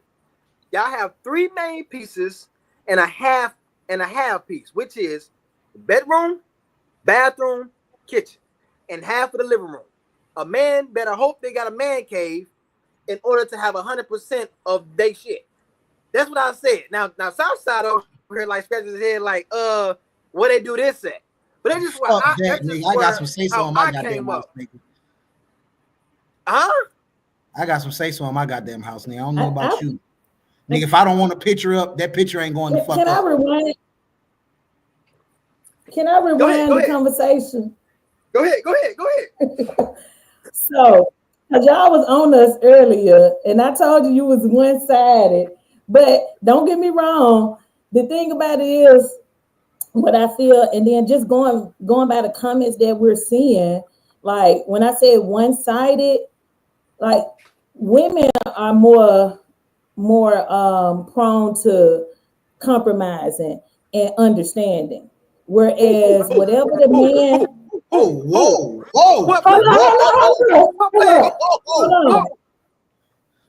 y'all have three main pieces and a half piece, which is bedroom, bathroom, kitchen, and half of the living room. A man better hope they got a man cave in order to have 100% of they shit. That's what I said. Now SouthSide over here like scratches his head like, where they do this at? But that's just what I got some say so on my goddamn house, nigga. Huh? I got some say so on my goddamn house, nigga. I don't know about you. Nigga, if I don't want a picture up, that picture ain't going to fuck up. Can I rewind the conversation? Go ahead. So, because y'all was on us earlier, and I told you was one-sided, but don't get me wrong. The thing about it is, what I feel, and then just going by the comments that we're seeing, like when I said one-sided, like women are more prone to compromising and understanding, whereas whatever the man. Whoa!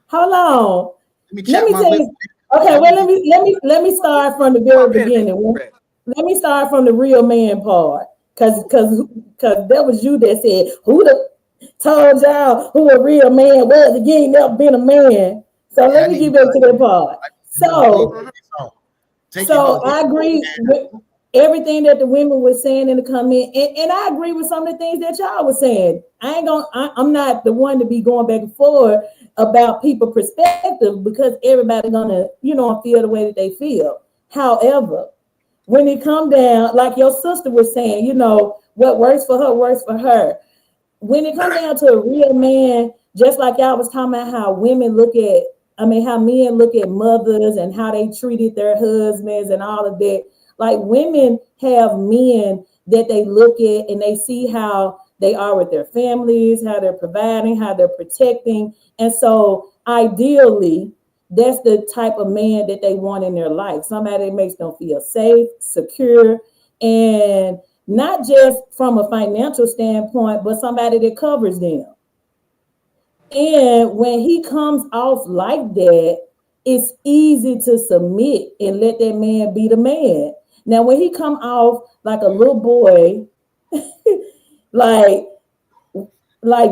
Hold on. Let me tell you. Okay, well, let me start from the very beginning. Let me start from the real man part, cause that was you that said who told y'all who a real man was. You ain't never been a man. So let me get back to that part. So I agree with everything that the women were saying in the comment, and I agree with some of the things that y'all were saying. I'm not the one to be going back and forth about people's perspective, because everybody's gonna, feel the way that they feel. However, when it come down, like your sister was saying, what works for her. When it comes down to a real man, just like y'all was talking about how men look at mothers and how they treated their husbands and all of that. Like, women have men that they look at and they see how they are with their families, how they're providing, how they're protecting. And so ideally, that's the type of man that they want in their life. Somebody that makes them feel safe, secure, and not just from a financial standpoint, but somebody that covers them. And when he comes off like that, it's easy to submit and let that man be the man. Now, when he come off like a little boy, like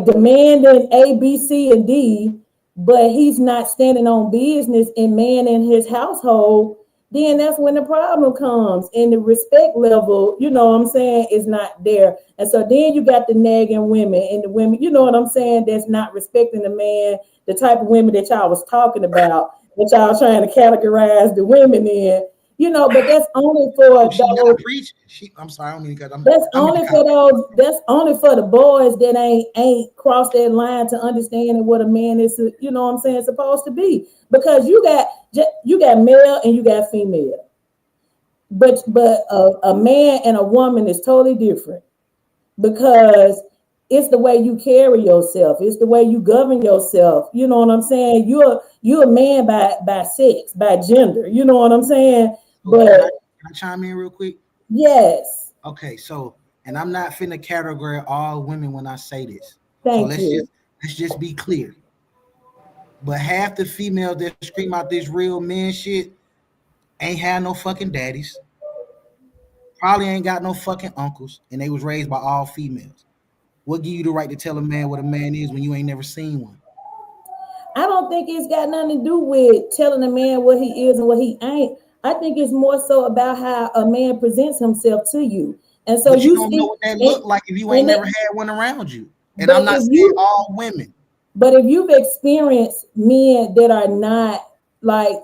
demanding A, B, C, and D, but he's not standing on business and manning his household, then that's when the problem comes. And the respect level, is not there. And so then you got the nagging women and the women, that's not respecting the man, the type of women that y'all was talking about, that y'all trying to categorize the women in. But that's only for those. I'm sorry, I don't mean to. That's only for those. That's only for the boys that ain't crossed that line to understanding what a man is. Supposed to be. Because you got male and you got female. But a man and a woman is totally different, because it's the way you carry yourself. It's the way you govern yourself. You know what I'm saying? You're a man by sex, by gender. You know what I'm saying? But can I chime in real quick? Yes. Okay, so, and I'm not finna categorize all women when I say this. Thank you. Let's just be clear. But half the females that scream out this real man shit ain't had no fucking daddies. Probably ain't got no fucking uncles, and they was raised by all females. What give you the right to tell a man what a man is when you ain't never seen one? I don't think it's got nothing to do with telling a man what he is and what he ain't. I think it's more so about how a man presents himself to you. And so you don't know what that look like if you ain't never had one around you. And I'm not saying all women. But if you've experienced men that are not like,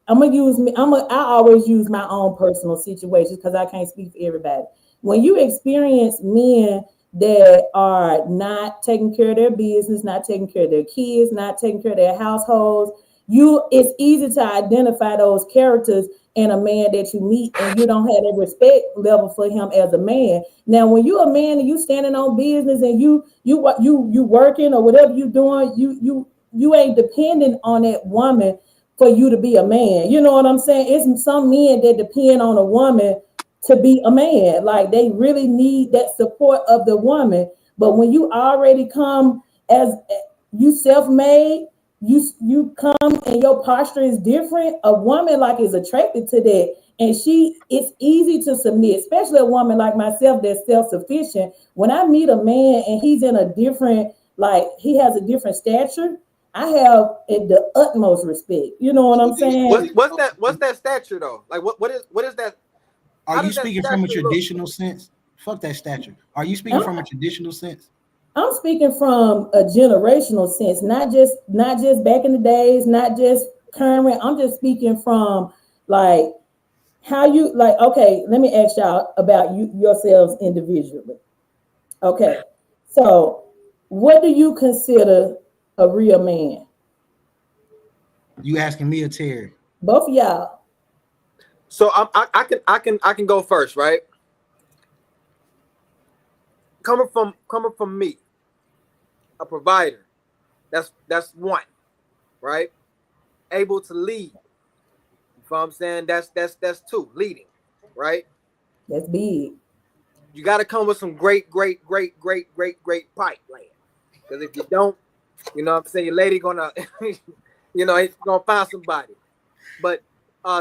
I always use my own personal situations because I can't speak for everybody. When you experience men that are not taking care of their business, not taking care of their kids, not taking care of their households, it's easy to identify those characters in a man that you meet, and you don't have a respect level for him as a man. Now, when you're a man and you standing on business and you working or whatever you doing, ain't dependent on that woman for you to be a man. You know what I'm saying? It's some men that depend on a woman to be a man. Like they really need that support of the woman. But when you already come as you self-made, you come and your posture is different, a woman like is attracted to that. And it's easy to submit, especially a woman like myself that's self-sufficient. When I meet a man and he's in a different, like he has a different stature, I have the utmost respect. You know what I'm saying? What's that stature though? Like what is that? Are you speaking from a traditional sense? Fuck that stature. Are you speaking from a traditional sense? I'm speaking from a generational sense, not just back in the days, not just current. I'm just speaking from like how you like. Okay, let me ask y'all about yourselves individually. Okay, so what do you consider a real man? You asking me or Terry? Both of y'all. So I can go first, right? Coming from me, a provider. That's one, right? Able to lead. You know what I'm saying? That's two, leading, right? That's big. You got to come with some great pipe land. Because if you don't, you know what I'm saying, your lady gonna, you know, it's gonna find somebody. But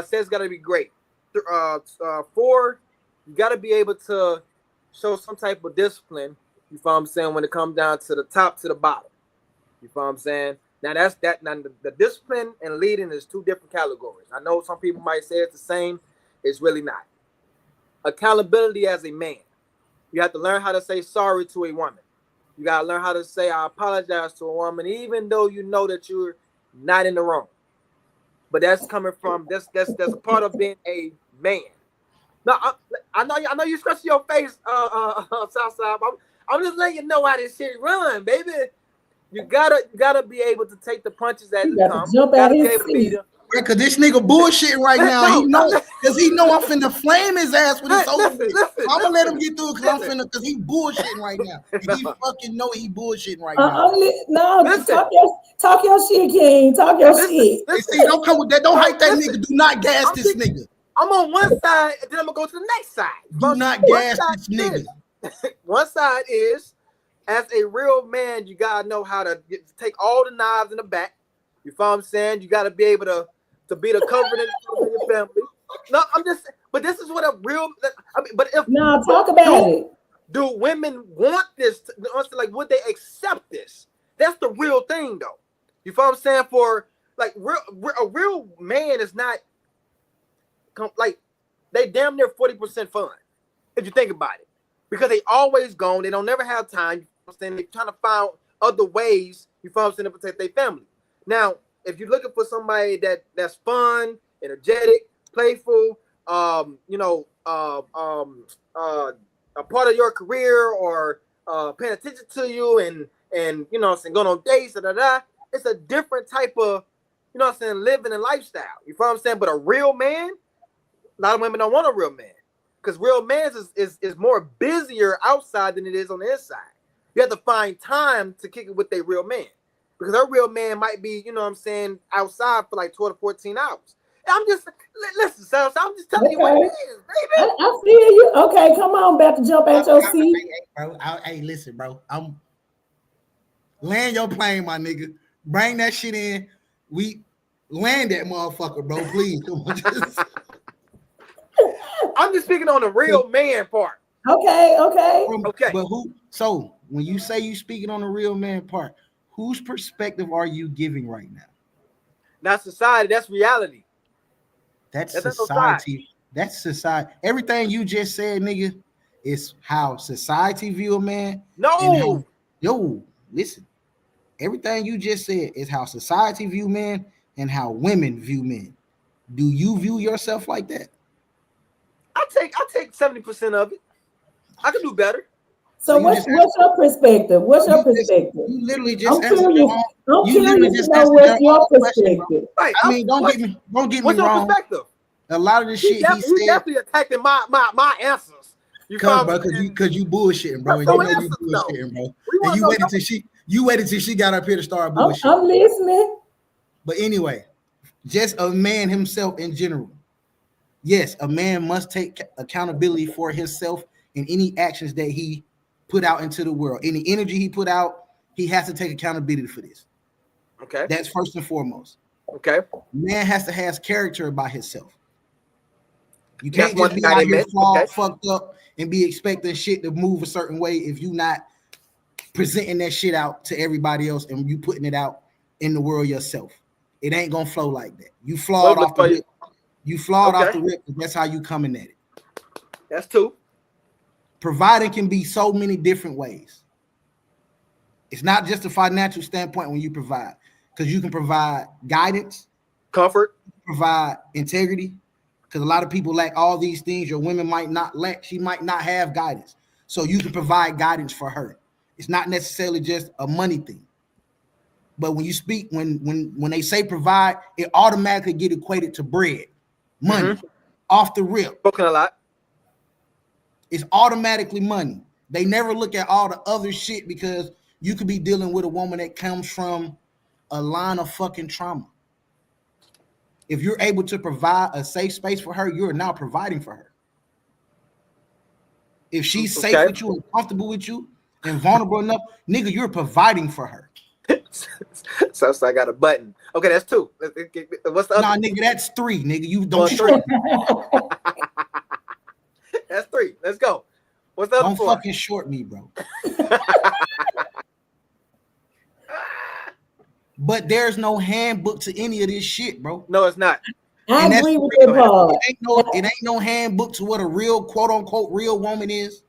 says got to be great. 4, you got to be able to show some type of discipline. You know what I'm saying? When it comes down to the top to the bottom. You know what I'm saying? Now Now the discipline and leading is 2 different categories. I know some people might say it's the same. It's really not. Accountability as a man. You have to learn how to say sorry to a woman. You got to learn how to say I apologize to a woman, even though you know that you're not in the wrong. But that's coming from that's a part of being a man. No, I know you scratching your face, Southside. I'm just letting you know how this shit run, baby. You gotta be able to take the punches as they come. Jump out his seat. Cause this nigga bullshitting right now. He know I'm finna flame his ass with his old. I'm gonna let him get through it cause he bullshitting right now. He fucking know he bullshitting right now. Talk your shit, King. Talk your shit. See, don't come with that. Don't hype that nigga. Do not gas this nigga. I'm on one side, and then I'm gonna go to the next side. Do not gas this nigga. One side is, as a real man, you gotta know how to take all the knives in the back. You feel what I'm saying? You gotta be able to be the covenant of your family. No, I'm just, but this is what a real. I mean, but if talk about it. Do women want this? Like, would they accept this? That's the real thing, though. You feel what I'm saying? For like, a real man is not like they damn near 40% fun if you think about it, because they always gone. They don't never have time. You know what I'm saying? They're trying to find other ways. You feel what I'm saying, to protect their family. Now, if you're looking for somebody that's fun, energetic, playful, a part of your career, or paying attention to you, and you know what I'm saying, going on dates, it's a different type of, you know what I'm saying, living and lifestyle. You feel what I'm saying? But a real man, a lot of women don't want a real man, because real man is more busier outside than it is on the inside. You have to find time to kick it with a real man, because our real man might be, you know what I'm saying, outside for like 12 to 14 hours. And I'm just, listen, so I'm just telling you what it is, baby. I feel you. Okay, come on, about to jump out your seat. Hey, listen, bro. I'm land your plane, my nigga. Bring that shit in. We land that motherfucker, bro. Please, come on. I'm just speaking on the real man part. Okay. But who? So when you say you speaking on the real man part, whose perspective are you giving right now? Not society. That's reality. That's society. That's society. Everything you just said, nigga, is how society view a man. No. Listen. Everything you just said is how society view men and how women view men. Do you view yourself like that? I take 70% of it. I can do better. So what's your perspective? What's your perspective? You literally just I'm curious to know what's your perspective. Right. I mean, don't get me what's wrong. Your perspective? A lot of the shit he said, definitely attacking my answers. You because you bullshitting, bro. And you know you bullshitting, bro. And you waited till she got up here to start bullshitting. I'm listening. But anyway, just a man himself in general. Yes, a man must take accountability for himself and any actions that he put out into the world. Any energy he put out, he has to take accountability for this. Okay. That's first and foremost. Okay. Man has to have character about himself. You can't just be out here flawed, fucked up, and be expecting shit to move a certain way if you not presenting that shit out to everybody else and you putting it out in the world yourself. It ain't gonna flow like that. You flawed off the rip. You flawed off the rip. That's how you coming at it. That's two. Providing can be so many different ways. It's not just a financial standpoint when you provide, because you can provide guidance, comfort, provide integrity. Because a lot of people lack all these things. Your women might not lack. She might not have guidance, so you can provide guidance for her. It's not necessarily just a money thing. But when you speak, when they say provide, it automatically get equated to bread, money, off the rip. Spoken a lot. It's automatically money. They never look at all the other shit because you could be dealing with a woman that comes from a line of fucking trauma. If you're able to provide a safe space for her, you're now providing for her. If she's safe with you and comfortable with you and vulnerable enough, nigga, you're providing for her. So I got a button. Okay, that's two. What's the other? Nah, nigga, that's three, nigga. You don't short me. That's three. Let's go. What's the other? Don't fucking short me, bro. But there's no handbook to any of this shit, bro. No, it's not. I agree with you, Paul. It ain't no handbook to what a real quote unquote real woman is.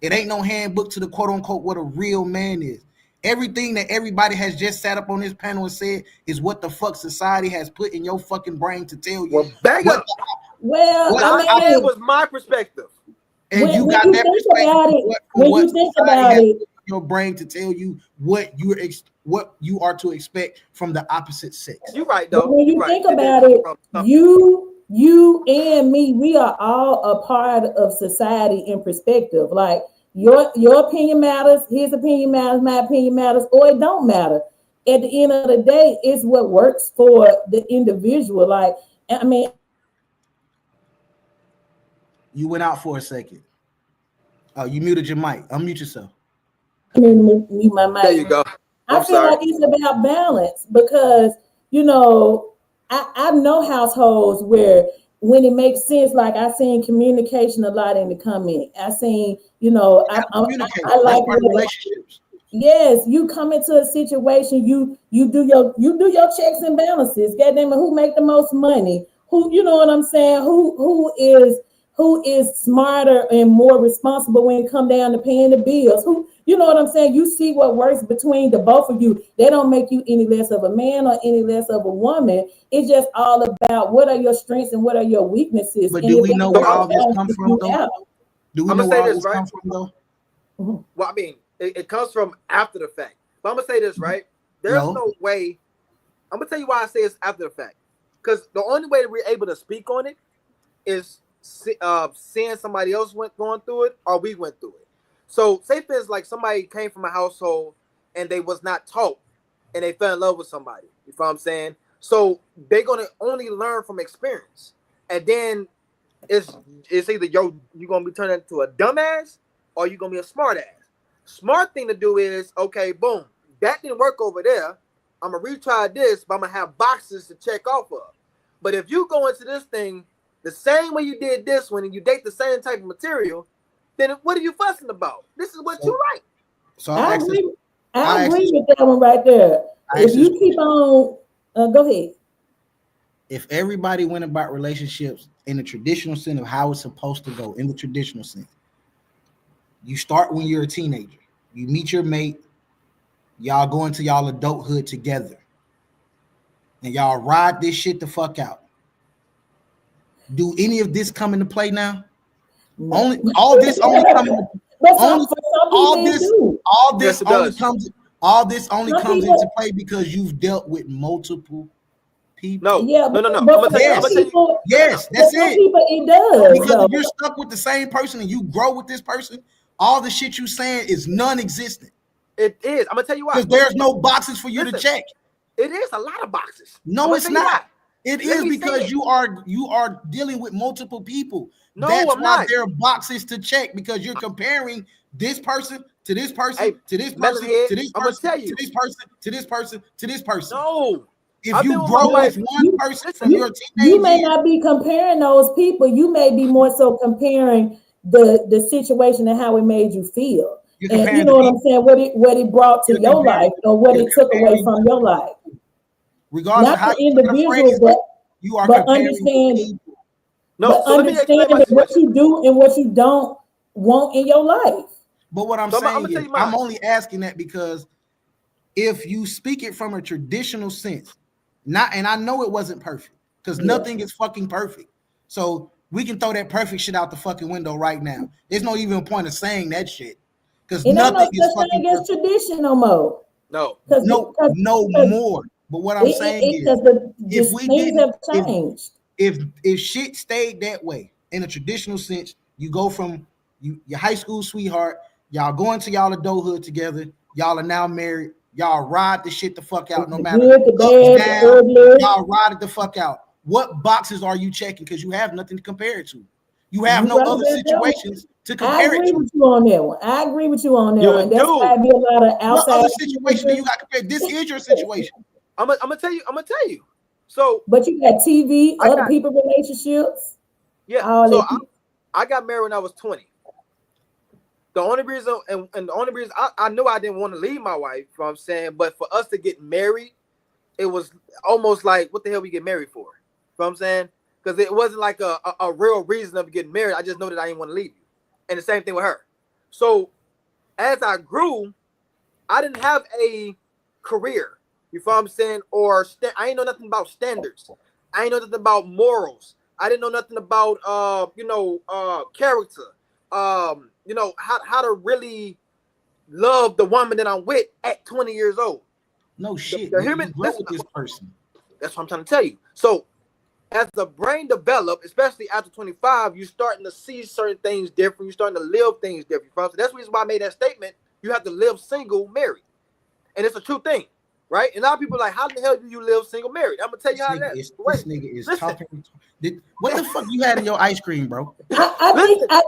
It ain't no handbook to the quote unquote what a real man is. Everything that everybody has just sat up on this panel and said is what the fuck society has put in your fucking brain to tell you. Well, back up. It was my perspective. And when you got that perspective. When you think about it, your brain to tell you what you are to expect from the opposite sex. You're right, though. When you think about it, you and me, we are all a part of society in perspective. Like your opinion matters, his opinion matters, my opinion matters, or it don't matter. At the end of the day, it's what works for the individual. Like, I mean, you went out for a second. Oh, you muted your mic. Unmute yourself. Mute my mic. There you go. I feel like it's about balance because, you know, I know households where when it makes sense, like I seen communication a lot in the comment. I seen, you know, I like relationships. Yes, you come into a situation, you do your checks and balances. Goddamn it, who make the most money? Who, you know what I'm saying? Who is smarter and more responsible when it come down to paying the bills? Who, you know what I'm saying? You see what works between the both of you. They don't make you any less of a man or any less of a woman. It's just all about what are your strengths and what are your weaknesses. But do we know where all this comes from, though? Do we know where all this comes from, though? Well, I mean, it comes from after the fact. But I'm going to say this, right? There's no way. I'm going to tell you why I say it's after the fact. Because the only way that we're able to speak on it is seeing somebody else going through it or we went through it. So say for instance, like somebody came from a household and they was not taught and they fell in love with somebody. You know what I'm saying? So they're gonna only learn from experience. And then it's either you're gonna be turned into a dumbass or you're gonna be a smart ass. Smart thing to do is, okay, boom, that didn't work over there. I'm gonna retry this, but I'm gonna have boxes to check off of. But if you go into this thing the same way you did this one and you date the same type of material, then what are you fussing about? This is what you like. So I agree with that one right there. If you keep on, go ahead. If everybody went about relationships in the traditional sense of how it's supposed to go, in the traditional sense, you start when you're a teenager. You meet your mate. Y'all go into y'all adulthood together. And y'all ride this shit the fuck out. Do any of this come into play now? All this only comes into play because you've dealt with multiple people. Yeah, no. But for some people, yes, that's it. People, it does. Because if you're stuck with the same person and you grow with this person, all the shit you saying is non-existent. It is. I'm gonna tell you why. Because there's no boxes for you to check. It is a lot of boxes. No, it's not. It is because you are dealing with multiple people. No, that's I'm why not. there are boxes to check, because you're comparing this person to this person to this person to this person to this person to this person to this person. No. If you grow with one person from your teenage you may not be comparing those people. You may be more so comparing the situation and how it made you feel. And you know what I'm saying? What it brought to your life, or what it took away from your life. Regardless of how you individual, but understand. No, but so understand what you do and what you don't want in your life. But what I'm saying is, I'm only asking that because if you speak it from a traditional sense, and I know it wasn't perfect, because nothing is fucking perfect. So we can throw that perfect shit out the fucking window right now. There's no even point of saying that shit. Because nothing is fucking against traditional mode. No more. But what I'm saying is, if we didn't, if shit stayed that way in a traditional sense, you go from your high school sweetheart, y'all go into y'all adulthood together, y'all are now married, y'all ride the shit the fuck out, no matter y'all ride it the fuck out. What boxes are you checking? Because you have nothing to compare it to. You have no other situations to compare it to. I agree with you on that one. I agree with you on that one. That's why I be a lot of outside. What other situation do you got compared? This is your situation. I'm gonna tell you. So, but you got TV, other people relationships. Yeah. So I got married when I was 20. The only reason, and the only reason I knew I didn't want to leave my wife, you know what I'm saying, but for us to get married, it was almost like, what the hell we get married for? You know what I'm saying? Because it wasn't like a real reason of getting married. I just know that I didn't want to leave you. And the same thing with her. So as I grew, I didn't have a career. You feel what I'm saying? Or I ain't know nothing about standards. I ain't know nothing about morals. I didn't know nothing about character. How to really love the woman that I'm with at 20 years old. No shit. The human, with this person. That's what I'm trying to tell you. So as the brain develops, especially after 25, you're starting to see certain things different. You're starting to live things different. So that's the reason why I made that statement. You have to live single, married. And it's a true thing. Right? And a lot of people are like, how the hell do you live single married? I'm gonna tell you how that is. This nigga is talking. What the fuck you had in your ice cream, bro? I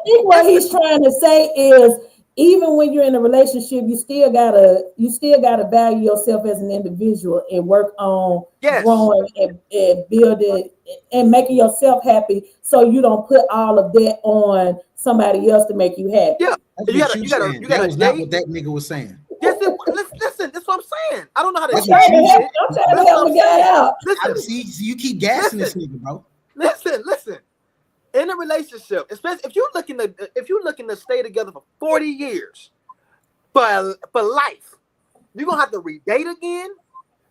think what he's trying to say is, even when you're in a relationship, you still gotta value yourself as an individual and work on growing and building and making yourself happy, so you don't put all of that on somebody else to make you happy. Yeah, that was not what that nigga was saying. Yes, listen, that's what I'm saying. I don't know how to I'm trying to help the guy out. Listen, see, you keep gassing this nigga, bro. Listen. In a relationship, especially if you're looking to stay together for 40 years, for life, you're gonna have to redate again.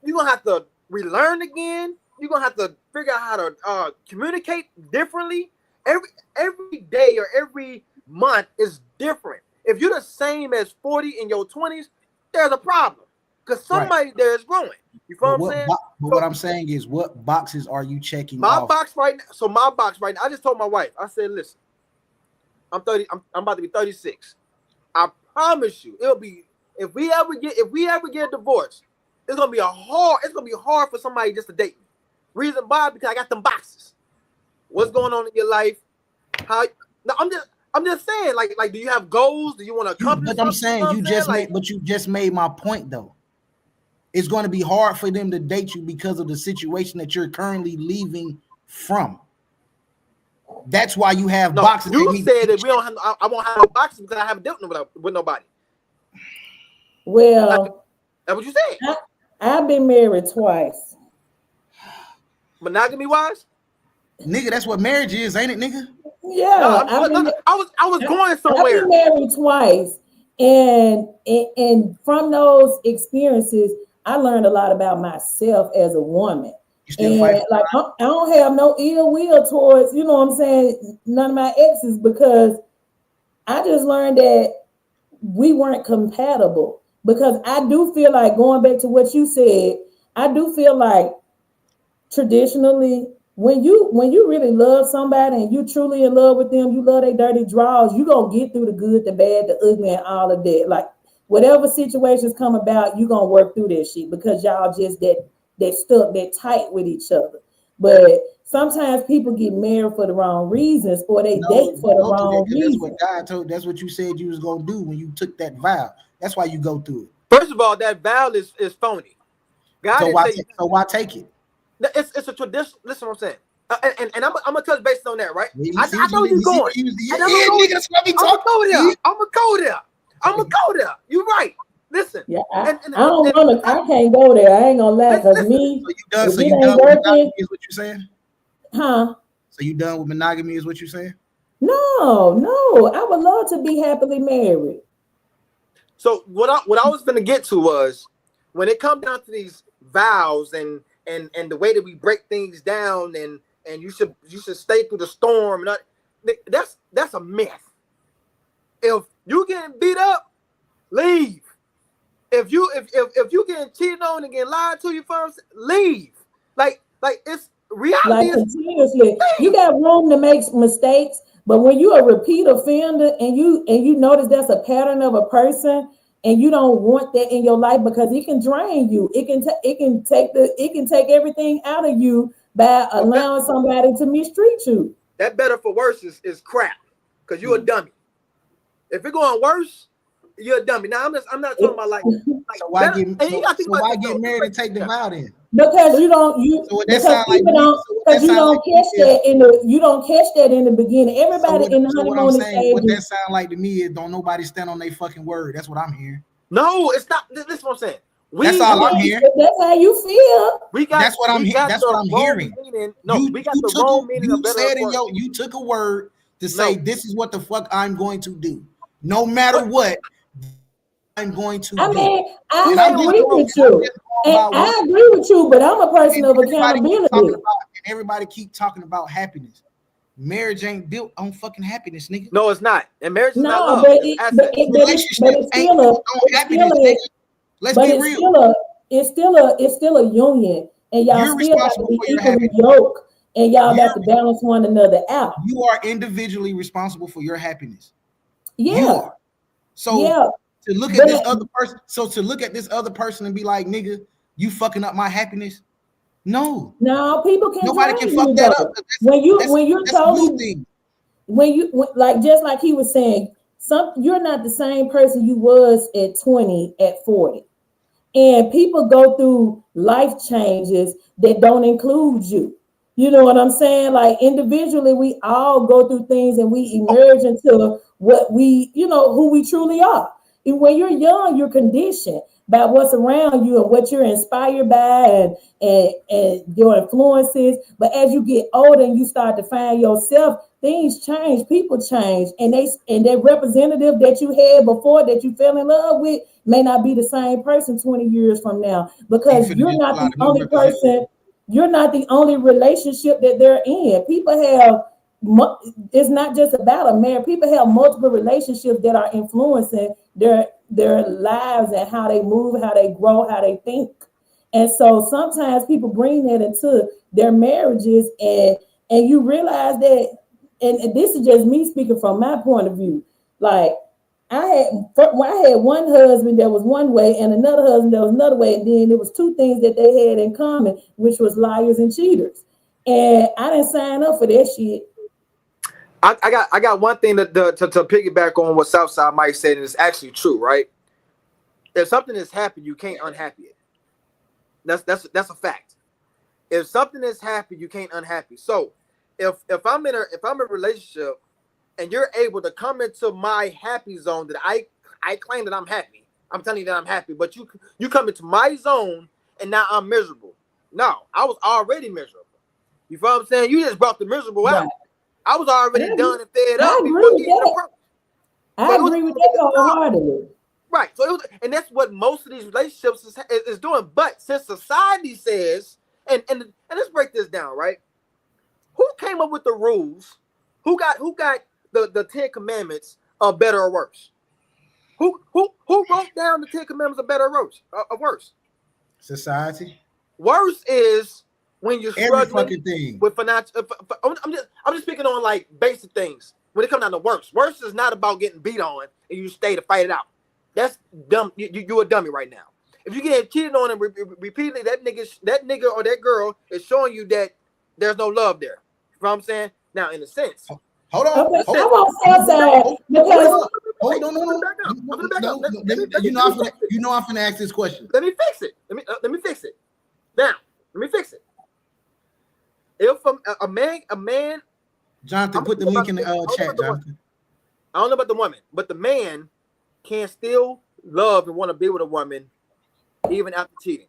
You're gonna have to relearn again. You're gonna have to figure out how to communicate differently. Every day or every month is different. If you're the same as 40 in your 20s, there's a problem, because somebody there is growing. You feel what I'm saying? But what I'm saying is, what boxes are you checking? My box right now. I just told my wife. I said, listen, I'm 30. I'm about to be 36. I promise you, it'll be if we ever get a divorce, it's gonna be hard for somebody just to date me. Reason why? Because I got them boxes. What's going on in your life? I'm just saying, like, do you have goals? Do you want to accomplish? But I'm saying you just made my point though. It's going to be hard for them to date you because of the situation that you're currently leaving from. That's why you have boxes. You said that I won't have no boxes because I haven't dealt with nobody. Well, that's what you said. I've been married twice. Monogamy wise? Nigga, that's what marriage is, ain't it, nigga? Yeah. I was going somewhere. I've been married twice. And from those experiences, I learned a lot about myself as a woman. And like, I don't have no ill will towards, you know what I'm saying, none of my exes, because I just learned that we weren't compatible. Because I do feel like, going back to what you said, I do feel like traditionally, when you really love somebody and you truly in love with them, you love their dirty draws, you gonna get through the good, the bad, the ugly, and all of that. Like whatever situations come about, you gonna work through that shit because y'all just that stuck that tight with each other. But sometimes people get married for the wrong reasons or they date for the wrong reasons. That's what God told. That's what you said you was gonna do when you took that vow. That's why you go through it. First of all, that vow is phony. God so why take it? It's a tradition. Listen, what I'm saying, and I'm gonna touch based on that, right? Yeah, I know you're going. Niggas, let me talk. I'm gonna go there. You're right. Listen. Yeah, I can't go there. I ain't gonna lie, because me. So you done with monogamy is what you're saying? Huh? So you done with monogamy is what you're saying? No. I would love to be happily married. So what I was gonna get to was when it comes down to these vows and the way that we break things down and you should stay through the storm. That's a myth. If you getting beat up, leave. If you getting cheated on and getting lied to, you first leave. Like it's reality. Like continuously, you got room to make mistakes, but when you a repeat offender and you notice that's a pattern of a person. And you don't want that in your life because it can drain you. It can take everything out of you by allowing somebody to mistreat you. That better for worse is crap because you're a dummy. If it's going worse, you're a dummy. Now I'm not talking about like so why get married and take the vow then? Because you don't catch that in the beginning. Everybody in the honeymoon stage. What that sound like to me is don't nobody stand on their fucking word. That's what I'm hearing. No, it's not. This is what I'm saying. That's all I'm hearing. That's how you feel. That's what I'm hearing. We got the wrong meaning. You took a word to say this is what the fuck I'm going to do. No matter what, I'm going to do. I agree with you. And I agree with you, but I'm a person of accountability. Everybody keep talking about happiness. Marriage ain't built on fucking happiness, nigga. No, it's not. And marriage is not love. Relationship ain't built on happiness, nigga. Let's be real. It's still a union, and y'all still got to be equally yoked, and y'all got to balance one another out. You are individually responsible for your happiness. Yeah. You are. So to look at this other person, and be like, nigga, you fucking up my happiness. No, people can't. Nobody can fuck that up. Just like he was saying, you're not the same person you was at 20, at 40, and people go through life changes that don't include you. You know what I'm saying? Like individually, we all go through things and we emerge into what we, who we truly are. And when you're young, you're conditioned by what's around you and what you're inspired by and your influences. But as you get older and you start to find yourself, things change, people change, and that representative that you had before that you fell in love with may not be the same person 20 years from now, because you're not the only person. You're not the only relationship that they're in. People have, it's not just about a marriage. People have multiple relationships that are influencing their lives and how they move, how they grow, how they think. And so sometimes people bring that into their marriages, and you realize that, and this is just me speaking from my point of view. Like I had one husband that was one way and another husband that was another way, and then there was two things that they had in common, which was liars and cheaters. And I didn't sign up for that shit. I got one thing to piggyback on what SouthSide Mike said, and it's actually true, right? If something has happened, you can't unhappy it. That's a fact. If something has happened, you can't unhappy. So if I'm in a relationship and you're able to come into my happy zone that I claim that I'm happy, I'm telling you that I'm happy, but you come into my zone and now I'm miserable. No, I was already miserable. You feel what I'm saying? You just brought the miserable out. Right. I was already done and fed up. I agree with that wholeheartedly. Right. So and that's what most of these relationships is doing. But since society says, and let's break this down, right? Who came up with the rules? Who got the 10 Commandments of better or worse? Who wrote down the 10 Commandments of better or worse? Society. Worse is when you're Every struggling fucking thing. with financial. I'm just speaking on like basic things. When it comes down to worse is not about getting beat on and you stay to fight it out. That's dumb. You're a dummy right now. If you get cheated on and repeatedly, that nigga or that girl is showing you that there's no love there. You know what I'm saying? Now, in a sense. Hold on. Okay, I want SouthSide because Hold on, no. You know I'm finna ask this question. Let me fix it. Let me fix it. Now, let me fix it. If a man, Jonathan, put the link in the chat, Jonathan. I don't know about the woman, but the man can still love and want to be with a woman even after cheating.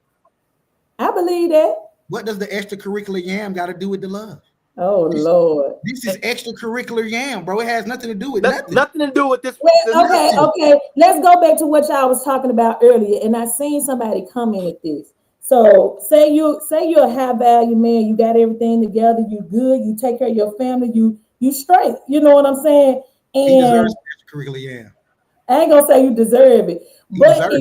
I believe that. What does the extracurricular yam got to do with the love? Oh, Lord. This is extracurricular yam, bro. It has nothing to do with nothing. Nothing to do with this. Okay. Let's go back to what y'all was talking about earlier. And I seen somebody comment at this. So say you're a high value man, you got everything together, you good, you take care of your family, you straight. You know what I'm saying? And he deserves extracurricular yam. I ain't gonna say you deserve it, but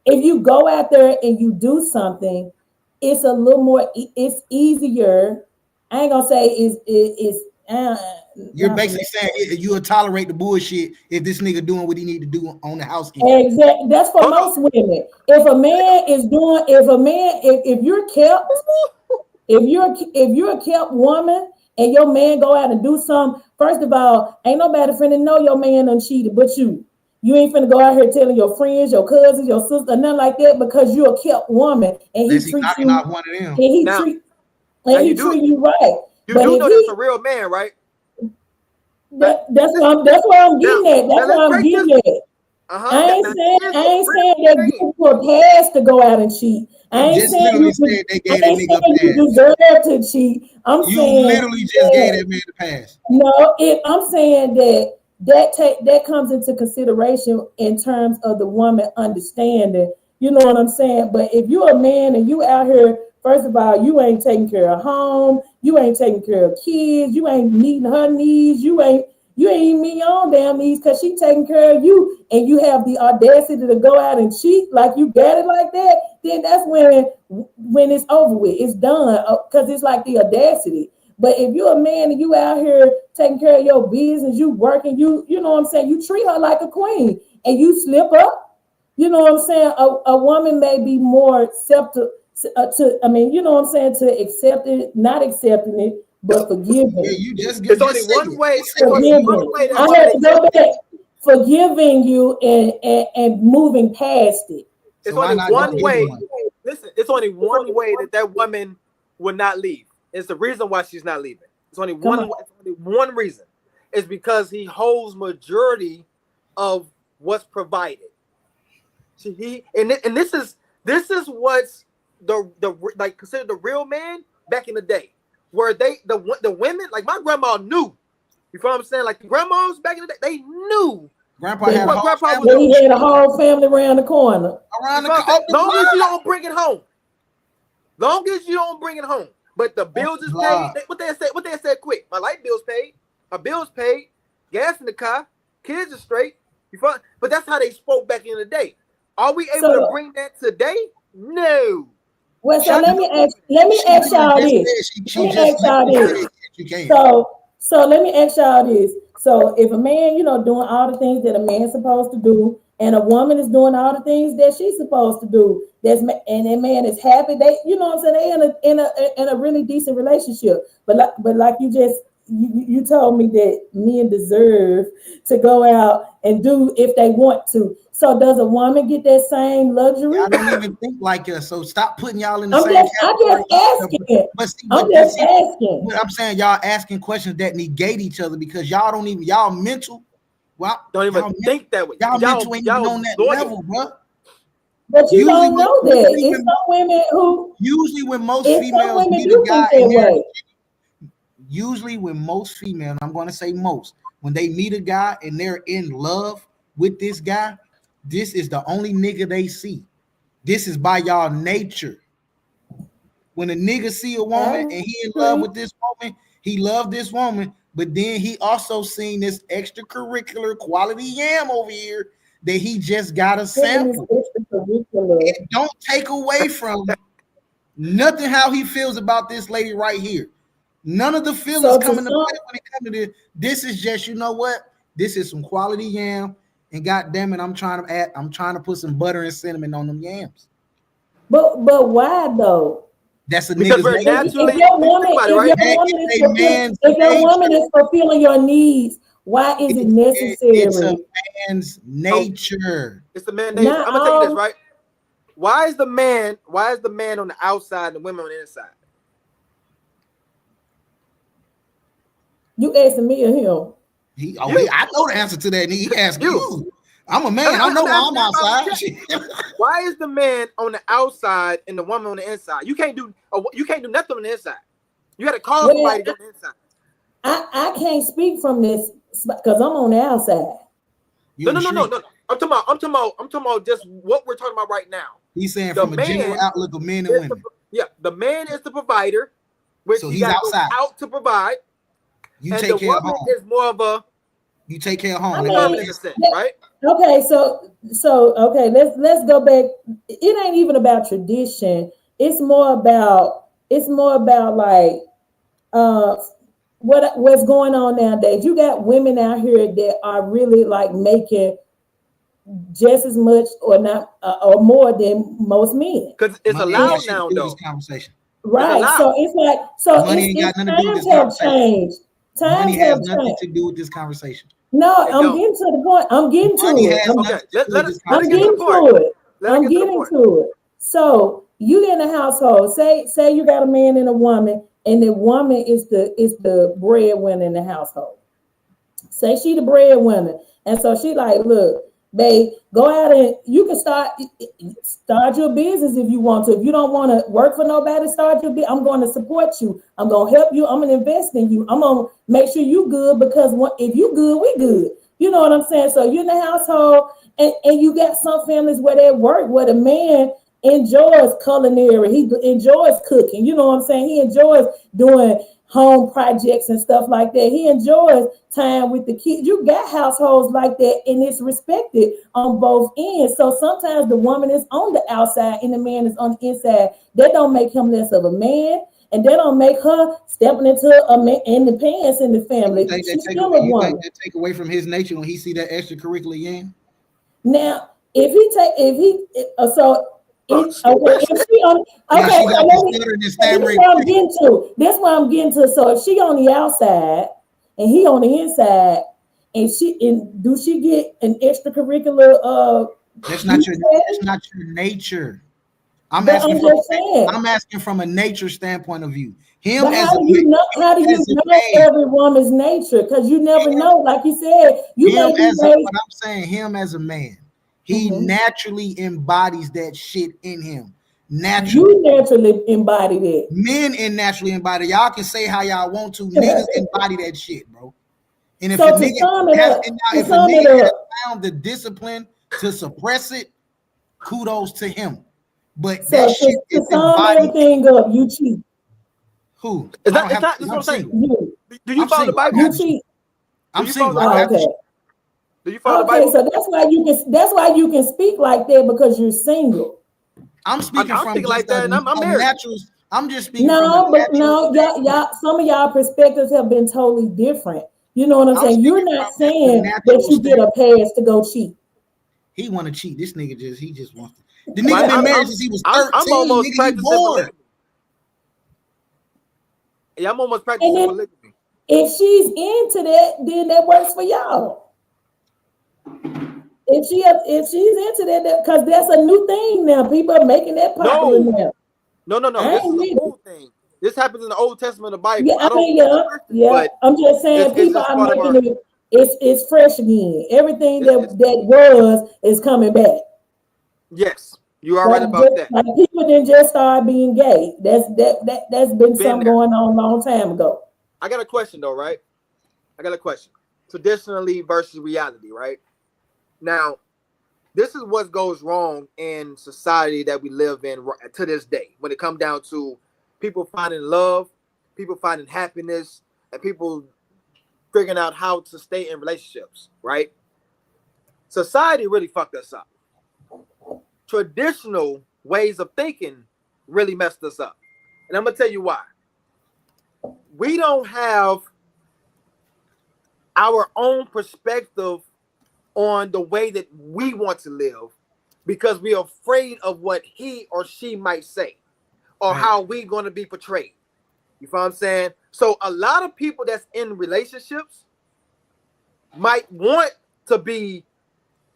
if you go out there and you do something, it's a little more. It's easier. I ain't gonna say it's. You're basically saying you will tolerate the bullshit if this nigga doing what he need to do on the house. Exactly. That's for most women. If a man is doing, if you're kept, if you're a kept woman and your man go out and do something, first of all, ain't nobody finna know your man done cheated but you. You ain't finna go out here telling your friends, your cousins, your sister, nothing like that, because you're a kept woman and he treats you. Not one of them. And he treat you right. You do know that's a real man, right? That's why I'm getting at. That's why I'm getting at. I ain't saying that you were passed to go out and cheat. I ain't saying you deserve to cheat. I'm saying you literally just gave that man the pass. No, I'm saying that comes into consideration in terms of the woman understanding. You know what I'm saying? But if you're a man and you out here, first of all, you ain't taking care of home, you ain't taking care of kids, you ain't meeting her needs, you ain't even meeting your own damn needs because she taking care of you, and you have the audacity to go out and cheat like you got it like that, then that's when it's over with. It's done because it's like the audacity. But if you're a man and you out here taking care of your business, you working, you know what I'm saying, you treat her like a queen and you slip up, you know what I'm saying, a woman may be more acceptable you know what I'm saying, to accept it, not accepting it, but forgiving. Yeah, you just it's only one way. I have to go back, forgiving you and moving past it. It's only one way. Listen, it's only one way that woman would not leave. It's the reason why she's not leaving. It's only one reason. It's because he holds majority of what's provided. And this is what's the considered the real man back in the day, where the women, like my grandma knew. You know what I'm saying? Like the grandmas back in the day, they knew. Grandpa had a whole family around the corner. Long as you don't bring it home. Long as you don't bring it home. But the bills is paid. What they said quick. My light bill's paid. My bill's paid. Gas in the car. Kids are straight. But that's how they spoke back in the day. Are we able to bring that today? No. Well, so let me ask y'all this. So let me ask y'all this. So if a man, doing all the things that a man's supposed to do, and a woman is doing all the things that she's supposed to do, and that man is happy, they, you know what I'm saying, they in a really decent relationship. But like you told me that men deserve to go out and do if they want to. So does a woman get that same luxury? I don't even think like us. So stop putting y'all in the same category. I'm just asking. But I'm saying y'all asking questions that negate each other because y'all mental. Well, don't even think that way. Y'all mental ain't even on that level, bro. But you don't know that. It's some women who usually when most females meet a guy usually when most females, I'm going to say most, when they meet a guy and they're in love with this guy, this is the only nigga they see. This is by y'all nature. When a nigga see a woman and he in love with this woman, he love this woman, but then he also seen this extracurricular quality yam over here that he just got a sample. It don't take away from Nothing how he feels about this lady right here. None of the feelings come into play when it comes to this. This is just, you know what? This is some quality yam, and goddamn it, I'm trying to put some butter and cinnamon on them yams. But why though? That's a because nigga's we're naturally. If your woman is fulfilling your needs, why is it necessary? It's a man's nature. It's the man's nature. I'm gonna tell you this, right? Why is the man on the outside and the women on the inside? You asking me or him? I know the answer to that. He asked you. I'm a man. I know why I'm outside. Why is the man on the outside and the woman on the inside? You can't do nothing on the inside. You got to call somebody on the inside. I can't speak from this because I'm on the outside. No. I'm talking about just what we're talking about right now. He's saying from a general outlook of men and women. The man is the provider, which so he's outside out to provide. You take care of home. Is more of a you take care of home, right? Okay, so okay, let's go back. It ain't even about tradition. It's more about like what's going on nowadays. You got women out here that are really like making just as much or not or more than most men. Because it's allowed now, though. This conversation. Right. So it's like money ain't got nothing to do with this conversation. Money has nothing to do with this conversation. No, I'm getting to the point. I'm getting to it. I'm getting to it. So you in a household, say you got a man and a woman, and the woman is the breadwinner in the household. Say she the breadwinner, and so she like, look, babe, go out and you can start your business if you want to. If you don't want to work for nobody, start your business. I'm going to support you. I'm going to help you. I'm going to invest in you. I'm going to make sure you good because if you good, we good. You know what I'm saying? So you're in the household and you got some families where they work, where the man enjoys culinary. He enjoys cooking. You know what I'm saying? He enjoys doing home projects and stuff like that. He enjoys time with the kids. You got households like that, and it's respected on both ends. So sometimes the woman is on the outside and the man is on the inside. That don't make him less of a man, and that don't make her stepping into a man in the pants in the family. She's still a woman. Think that take away from his nature when he see that extracurricular yin? Now, if that's what I'm getting to. So if she on the outside and he on the inside, do she get an extracurricular? That's not your nature. I'm asking from a nature standpoint of view. How do you know every woman's nature? Because you never know. Like you said, what I'm saying, him as a man. He naturally embodies that shit in him. Naturally. You naturally embody that. Men naturally embody. Y'all can say how y'all want to. Niggas embody that shit, bro. And if so a nigga has found the discipline to suppress it, kudos to him. But so that shit is embodied. Everything up, you cheat. Who? It's not what I'm saying. Do you follow the Bible? You cheat. I'm single. Okay. Do you follow the Bible? So that's why you can speak like that because you're single. I'm speaking like that, and I'm married. I'm just speaking. Y'all. Some of y'all perspectives have been totally different. You know what I'm saying? You're not saying that you get a pass to go cheat. He want to cheat. This nigga just wants to. The nigga been married since he was 13. I'm almost practicing. Yeah, I'm almost practicing polygamy. If she's into that, then that works for y'all. If she's into that, because that's a new thing now. People are making that popular now. No. This is an old thing. This happens in the Old Testament of the Bible. Yeah. I'm just saying people are making it. It's fresh again. Everything that was is coming back. Yes, you are right about that. Like people didn't just start being gay. That's been something going on a long time ago. I got a question though, right? Traditionally versus reality, right? Now, this is what goes wrong in society that we live in to this day when it comes down to people finding love, people finding happiness, and people figuring out how to stay in relationships, right? Society really fucked us up. Traditional ways of thinking really messed us up. And I'm gonna tell you why. We don't have our own perspective on the way that we want to live because we're afraid of what he or she might say or how we're going to be portrayed. You feel what I'm saying? So a lot of people that's in relationships might want to be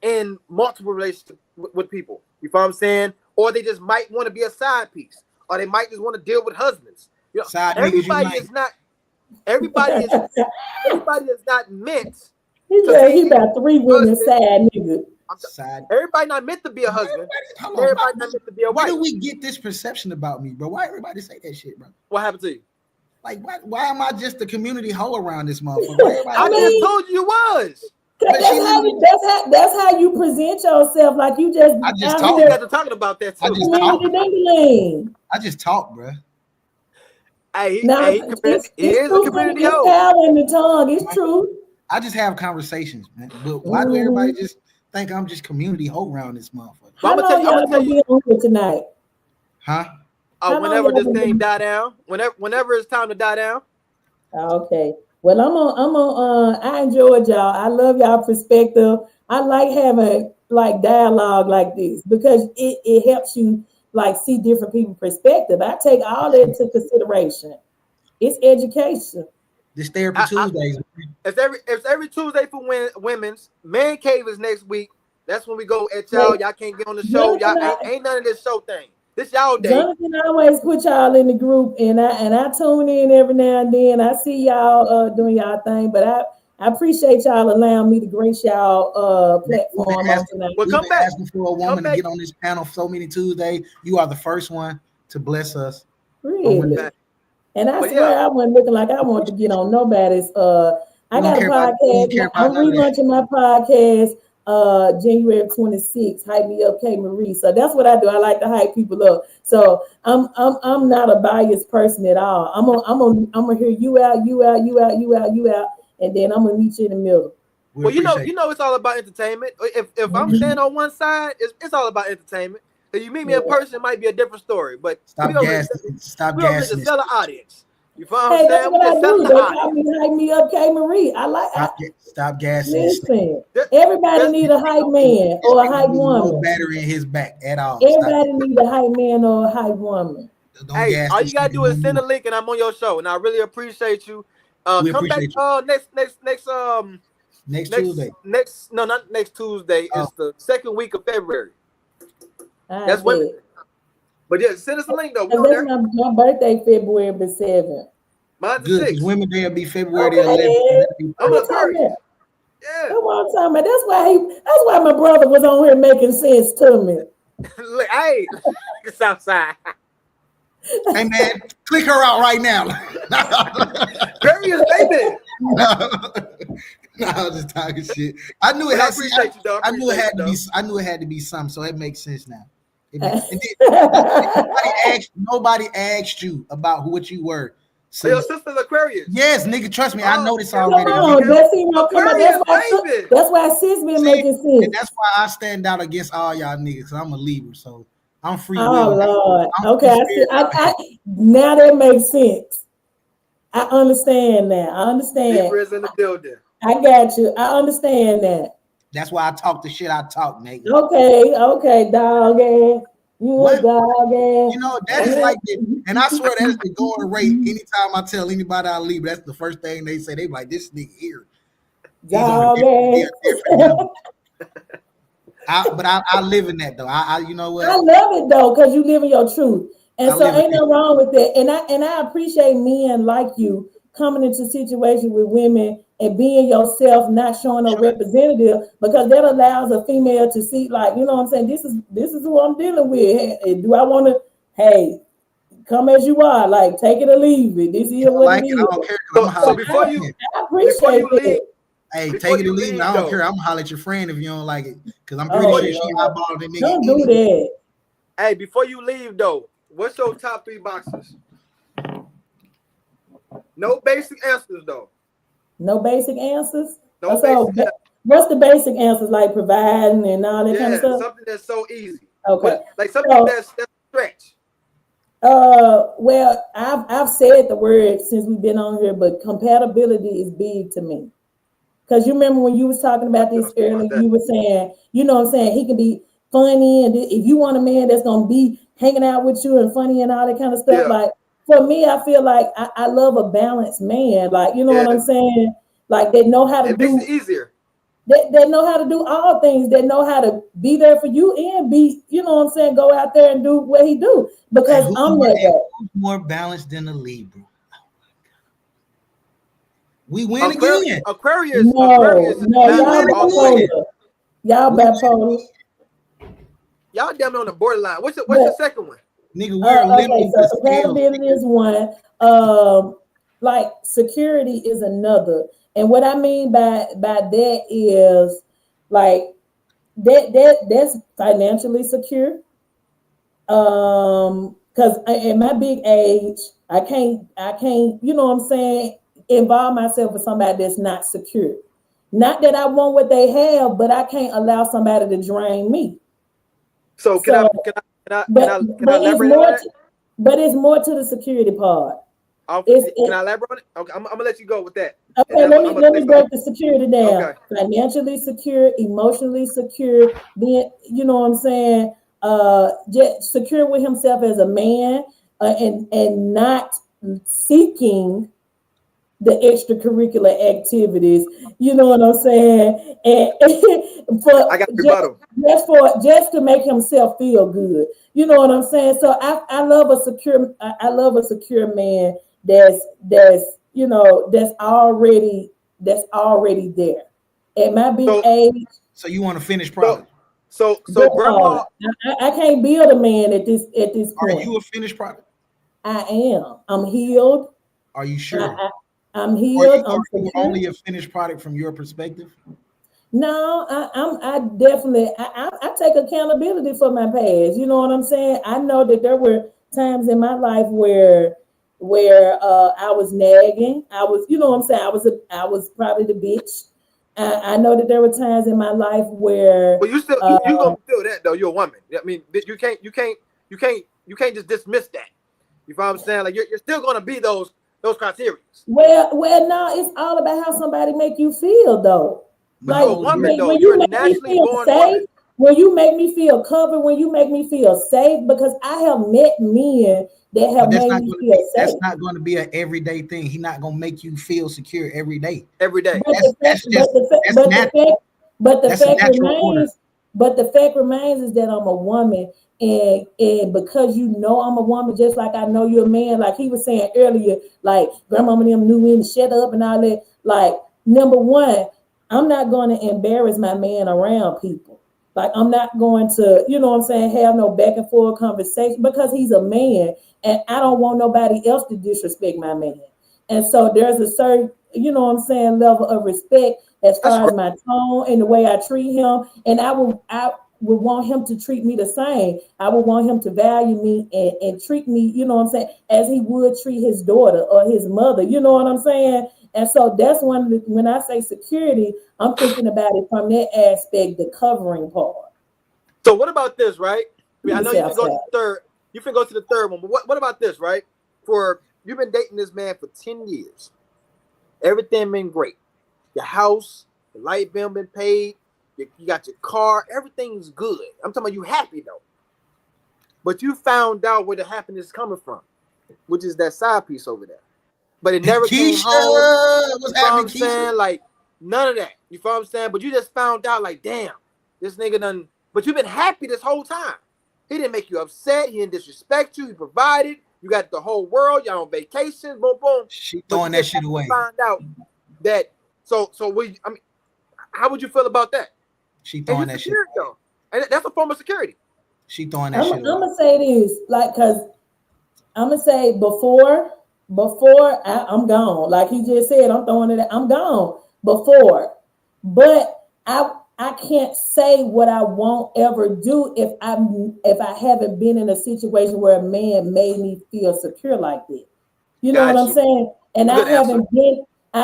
in multiple relationships with people. You feel what I'm saying? Or they just might want to be a side piece, or they might just want to deal with husbands. You know, everybody is not meant. He said he got 3 women side nigga. Everybody not meant to be a husband. Everybody not meant to be a wife. Where do we get this perception about me, bro? Why everybody say that shit, bro? What happened to you? Like, why am I just the community hoe around this motherfucker? I just told you was. That's how you present yourself. Like you just. I just talk. You guys are talking about that too. I just talk, bro. He is a community hoe. Power in the tongue. It's true. I just have conversations, man. But why do everybody just think I'm just community hoe around this motherfucker? How long y'all gonna be on here tonight? Huh? Whenever this thing die down, whenever it's time to die down. Okay. Well, I'm on. I enjoyed y'all. I love y'all perspective. I like having like dialogue like this because it helps you like see different people's perspective. I take all that into consideration. It's education. This therapy Tuesdays. It's every Tuesday for women's. Man Cave is next week. That's when we go at y'all. Y'all can't get on the show. Y'all ain't none of this show thing. This y'all day. Jonathan always put y'all in the group, and I tune in every now and then. I see y'all doing y'all thing, but I appreciate y'all allowing me to grace y'all platform. Well, come back. Asking for a woman to get on this panel so many Tuesday. You are the first one to bless us. Really? And I swear I wasn't looking like I wanted to get on nobody's. I got a podcast. I'm relaunching my podcast. January 26th, hype me up, K Marie. So that's what I do. I like to hype people up. So I'm not a biased person at all. I'm gonna hear you out, and then I'm gonna meet you in the middle. Well, you know, it's all about entertainment. If I'm standing on one side, it's all about entertainment. If you meet me in person, it might be a different story. But stop gassing. We don't need to sell the audience. You feel what I'm saying? That's what I do. They hype me up, K Marie. I like. Stop gassing. Listen, everybody need a hype man or a hype woman. No battery in his back at all. Everybody need a hype man or a hype woman. Hey, all you gotta do is send a link, and I'm on your show, and I really appreciate you. Come back next Tuesday. Not next Tuesday. It's the second week of February. That's women. But yeah, send us a link though. My birthday February the 7th. Mine's the 6th. Women Day will be February the 11th. I'm a Aquarius. Yeah. That's what I'm talking about. That's why my brother was on here making sense to me. Hey, Southside. Hey man, click her out right now. Aquarius, baby. No, I'm just talking shit. I knew it had to be something, so it makes sense now. Nobody asked you about what you were. So your sister's Aquarius. Yes, nigga, trust me. I know this already. That's why sis been making sense. And that's why I stand out against all y'all niggas, because I'm a Libra, so I'm free. Oh Lord. Okay, I now that makes sense. I understand now. I understand. Libra's in the building. I got you. I understand that. That's why I talk the shit I talk, nigga. Okay, dog ass. You a dog ass. You know, that is like it. And I swear that is the going rate. Anytime I tell anybody I leave, that's the first thing they say. They like, this nigga here. Dog ass. But I live in that though. I you know what? I love it though, because you live in your truth. And so ain't nothing wrong with that. And I appreciate men like you coming into situations with women and being yourself, not showing no representative, because that allows a female to see, like, you know what I'm saying? This is who I'm dealing with. Hey, do I want to, hey, come as you are, like, take it or leave it. This is what it is. So before you, I appreciate it. Hey, take it or leave it. I don't care. I'm gonna holler at your friend if you don't like it, because I'm pretty sure she eyeballing that nigga. Don't do that. Hey, before you leave though, what's your top 3 boxes? No basic answers though. No basic answers? No basic. What's the basic answers, like providing and all that kind of stuff? Something that's so easy. Okay. Like something that's stretch. Well, I've said the word since we've been on here, but compatibility is big to me. Because you remember when you was talking about this earlier, you were saying, you know what I'm saying, he can be funny, and if you want a man that's gonna be hanging out with you and funny and all that kind of stuff, Yeah. like for me, I feel like I love a balanced man, like you know what I'm saying, like they know how to It do. makes it easier. They know how to do all things. They know how to be there for you and be, you know what I'm saying, go out there and do what he do. Because I'm that guy. Who's more balanced than a Libra? We win again. Aquarius. No, y'all bipolar. Y'all bipolar. Y'all damn on the borderline. What's the second one? Nigga, we're okay, so compatibility is one. Like security is another. And what I mean by that is like that's financially secure. Because in my big age, I can't, you know what I'm saying, involve myself with somebody that's not secure. Not that I want what they have, but I can't allow somebody to drain me. So can I elaborate on that? But it's more to the security part. Can I elaborate on it? Okay, I'm gonna let you go with that. Okay, let me break the security down. Okay. Financially secure, emotionally secure, being, you know what I'm saying, just secure with himself as a man, and not seeking the extracurricular activities, you know what I'm saying, and for I got just to make himself feel good, you know what I'm saying. So I love a secure man that's you know that's already there at my big age. So you want a finished product? So grandma, I can't build a man at this point. Are you a finished product? I am. I'm healed. Are you sure? I'm healed. Are you only a finished product from your perspective? No, I definitely I take accountability for my past. You know what I'm saying? I know that there were times in my life where I was nagging. I was, you know what I'm saying, I was probably the bitch. I know that there were times in my life where. But you still you gonna feel that though. You're a woman. I mean, you can't just dismiss that. You know what I'm saying? Like you're still gonna be those criteria. Well, no, it's all about how somebody make you feel though. Like a woman though, you're naturally born woman. When you make me feel covered, when you make me feel safe, because I have met men that have made me feel safe. That's not going to be an everyday thing. He's not going to make you feel secure every day. Every day. But the fact remains is that I'm a woman, and because you know I'm a woman, just like I know you're a man, like he was saying earlier, like grandmama them knew when to shut up and all that. Like, number one, I'm not going to embarrass my man around people. Like, I'm not going to, you know what I'm saying, have no back and forth conversation because he's a man and I don't want nobody else to disrespect my man. And so there's a certain, you know what I'm saying, level of respect as far as my tone and the way I treat him. And I would want him to treat me the same. I would want him to value me and treat me, you know what I'm saying, as he would treat his daughter or his mother, you know what I'm saying? And so that's when I say security, I'm thinking about it from that aspect, the covering part. So what about this, right? I mean, I know you can go to the third. You can go to the third one, but what about this, right? For you've been dating this man for 10 years. Everything been great. Your house, the light bill been paid. You got your car. Everything's good. I'm talking about you happy though. But you found out where the happiness is coming from, which is that side piece over there. But it never came home. What's happening, Keisha? Like none of that. You feel what I'm saying? But you just found out, like, damn, this nigga done. But you've been happy this whole time. He didn't make you upset. He didn't disrespect you. He provided. You got the whole world. Y'all on vacation. Boom, boom. She throwing that shit away. Find out that. So we. I mean, how would you feel about that? She throwing that shit away. Though. And that's a form of security. She throwing that shit away. I'm gonna say this, like, cause I'm gonna say before I'm gone. Like he just said, I'm throwing it. I'm gone before, but I can't say what I won't ever do if I haven't been in a situation where a man made me feel secure like that. You know what I'm saying? And I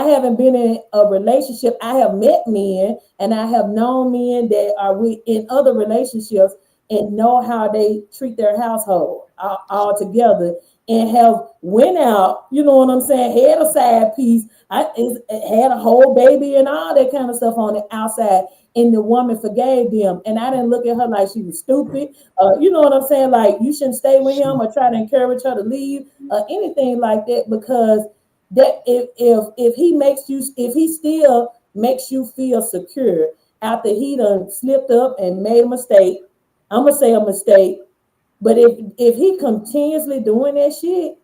haven't been in a relationship. I have met men and I have known men that are in other relationships and know how they treat their household all together, and have went out, you know what I'm saying, had a side piece, had a whole baby and all that kind of stuff on the outside, and the woman forgave them. And I didn't look at her like she was stupid. You know what I'm saying? Like, you shouldn't stay with him or try to encourage her to leave or anything like that, because that if he still makes you feel secure after he done slipped up and made a mistake, I'm gonna say a mistake. But if he continuously doing that shit,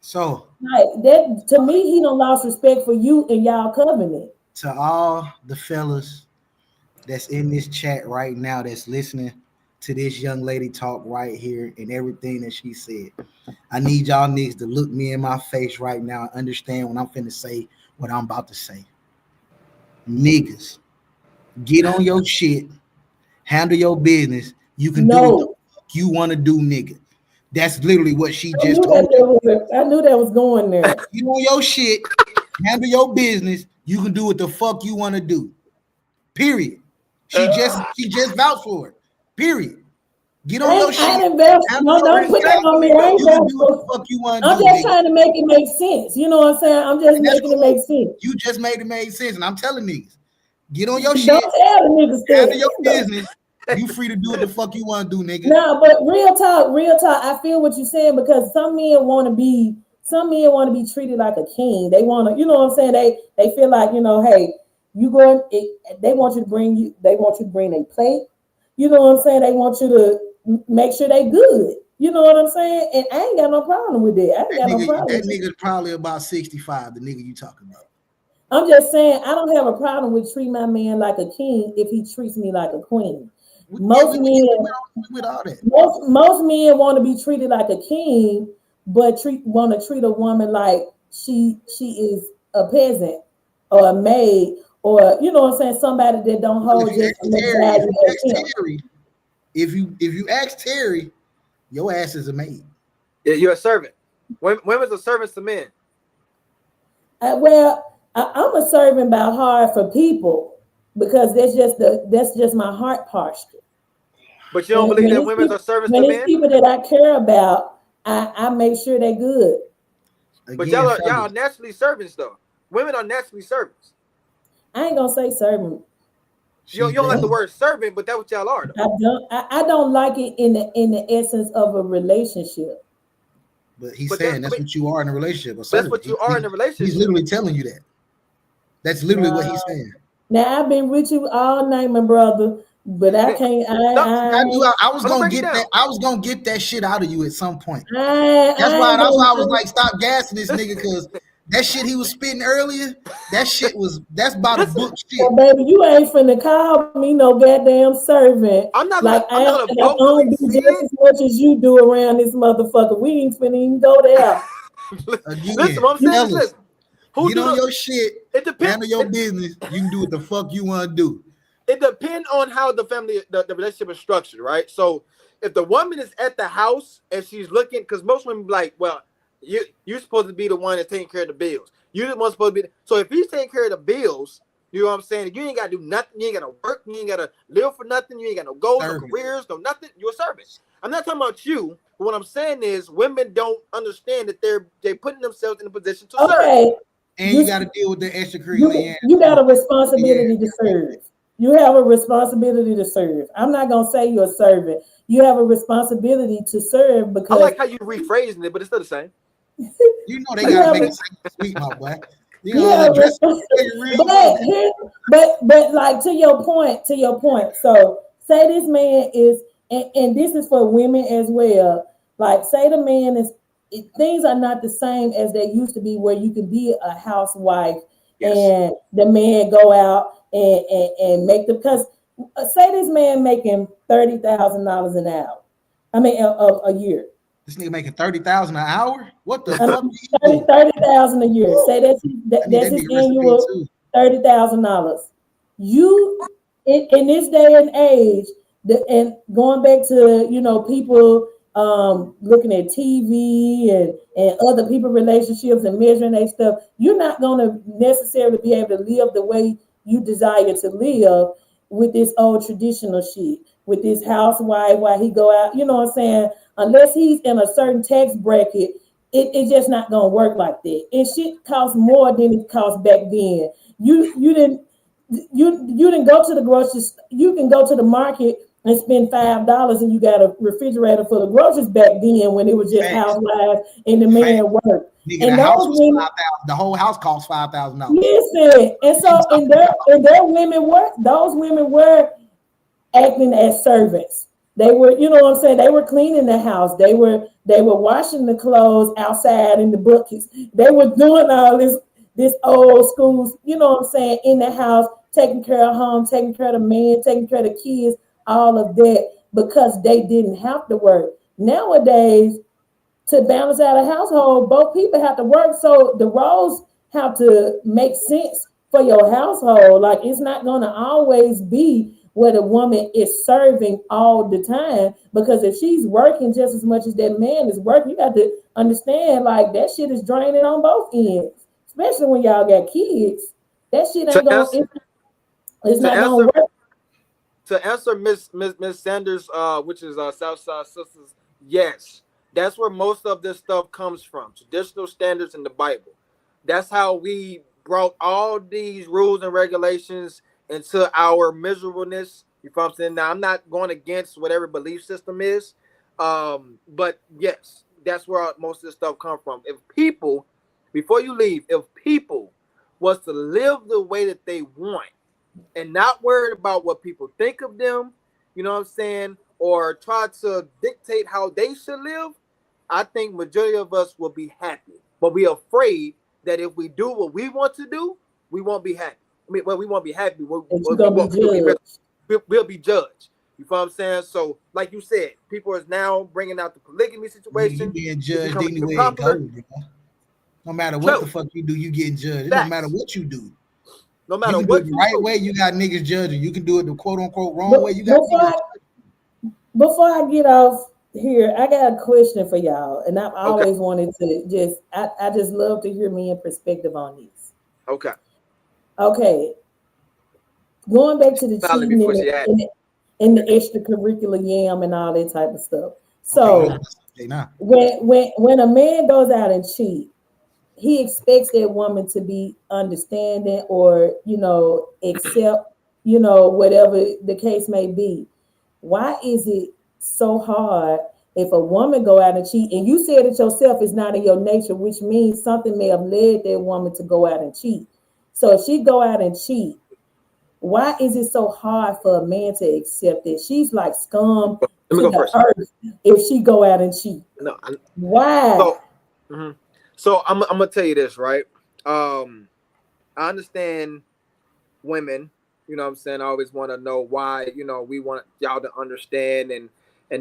so like that, to me, he done lost respect for you and y'all covenant. To all the fellas that's in this chat right now, that's listening to this young lady talk right here and everything that she said, I need y'all niggas to look me in my face right now and understand when I'm finna say what I'm about to say. Niggas, get on your shit, handle your business. You can do what the fuck you want to do, nigga. That's literally what she just told you. I knew that was going there. You know your shit, handle your business. You can do what the fuck you want to do. Period. She just vouched for it. Period. Get on your shit. No, don't put that on me. I ain't vouch for the fuck you want to do. I'm just trying to make it make sense. You know what I'm saying? I'm just making it make sense. You just made it make sense, and I'm telling niggas, get on your Don't shit. Tell the niggas handle your business. You free to do what the fuck you want to do, nigga. No, but real talk. I feel what you're saying, because some men want to be treated like a king. They want to, you know what I'm saying? They feel like, you know, hey, you going. They want you to bring a plate. You know what I'm saying? They want you to make sure they good. You know what I'm saying? And I ain't got no problem with that. That nigga's probably about 65. The nigga you talking about. I'm just saying, I don't have a problem with treating my man like a king if he treats me like a queen. Most men want to be treated like a king, but want to treat a woman like she is a peasant or a maid, or you know what I'm saying, somebody that don't hold just if you ask Terry, your ass is a maid. Yeah, you're a servant. Women's are servants to men. I'm a servant by heart for people, because that's just my heart posture. But you don't believe that women are servants to men? People that I care about, I make sure they're good. But y'all are naturally servants, though. Women are naturally servants. I ain't gonna say servant. You don't like the word servant, but that's what y'all are, though. I don't like it in the essence of a relationship. But he's saying that's what you are in a relationship. That's what you are in a relationship. He's literally telling you that. That's literally what he's saying. Now, I've been with you all night, my brother, but I can't. I was gonna get that. I was gonna get that shit out of you at some point. That's why I was like, stop gassing this nigga, because that shit he was spitting earlier, that's about a book shit. Well, baby, you ain't finna call me no goddamn servant. I'm not like I'm not I don't do just as much as you do around this motherfucker. We ain't finna even go there. Listen, what I'm saying is this. Get on your shit. It depends. Handle your business. You can do what the fuck you want to do. It depends on how the relationship is structured, right? So if the woman is at the house and she's looking, because most women be like, well, you're supposed to be the one that's taking care of the bills. You're the one supposed to be. So if he's taking care of the bills, you know what I'm saying? You ain't got to do nothing. You ain't got to work. You ain't got to live for nothing. You ain't got no goals, no careers, no nothing. You're a servant. I'm not talking about you. But what I'm saying is women don't understand that they're putting themselves in a position to serve. And you got to deal with the extracurricular. You got a responsibility to serve. You have a responsibility to serve. I'm not going to say you're a servant. You have a responsibility to serve, because I like how you rephrasing it, but it's still the same. You know they got to make it sweet, my boy. You know, but like to your point. So say this man is, and this is for women as well. Like, say the man is, things are not the same as they used to be, where you can be a housewife and the man go out and make them. Because say this man making $30,000 an hour. I mean a year. This nigga making $30,000 an hour? What the fuck? $30,000 a year. Say that's his annual $30,000. You in this day and age, and going back to people looking at TV and other people relationships and measuring their stuff, you're not gonna necessarily be able to live the way you desire to live with this old traditional shit. with this housewife while he go out. You know what I'm saying? Unless he's in a certain tax bracket, it's just not gonna work like that. And shit costs more than it cost back then. You didn't go to the groceries. You can go to the market and spend $5 and you got a refrigerator full of groceries back then when it was just housewives and the man worked. Nigga, and the house was $5,000. The whole house cost $5,000. Listen, and those women were acting as servants. They were, you know what I'm saying? They were cleaning the house. They were washing the clothes outside in the buckets. They were doing all this old school, you know what I'm saying, in the house, taking care of home, taking care of the man, taking care of the kids, all of that, because they didn't have to work. Nowadays, to balance out a household, both people have to work, so the roles have to make sense for your household. Like, it's not going to always be where the woman is serving all the time, because if she's working just as much as that man is working, you got to understand, like, that shit is draining on both ends, especially when y'all got kids. That shit ain't going. It's not going to work. To answer Miss Sanders, which is Southside Sisters, yes, that's where most of this stuff comes from. Traditional standards in the Bible. That's how we brought all these rules and regulations into our miserableness. You know what I'm saying? Now, I'm not going against whatever belief system is, but yes, that's where most of this stuff comes from. If people, before you leave, if people was to live the way that they want and not worried about what people think of them, you know what I'm saying, or try to dictate how they should live, I think majority of us will be happy. But we are afraid that if we do what we want to do, we won't be happy. I mean, well, we won't be happy. We'll be judged. You know what I'm saying? So, like you said, people is now bringing out the polygamy situation. You being judged anyway it goes, no matter what the fuck you do, you getting judged. It don't matter what you do. No matter you what do it the right way, you got niggas judging. You can do it the quote unquote wrong way. You got before I get off here, I got a question for y'all, and I've always wanted to I just love to hear men's perspective on this. Okay. Going back to the cheating and the extracurricular yam and all that type of stuff. So when a man goes out and cheat, he expects that woman to be understanding or, accept, whatever the case may be. Why is it so hard if a woman go out and cheat? And you said it yourself, it's not in your nature, which means something may have led that woman to go out and cheat. So if she go out and cheat, why is it so hard for a man to accept it? She's like scum to the earth if she go out and cheat. Why? So I'm gonna tell you this, right? I understand women, you know what I'm saying, I always want to know why, we want y'all to understand and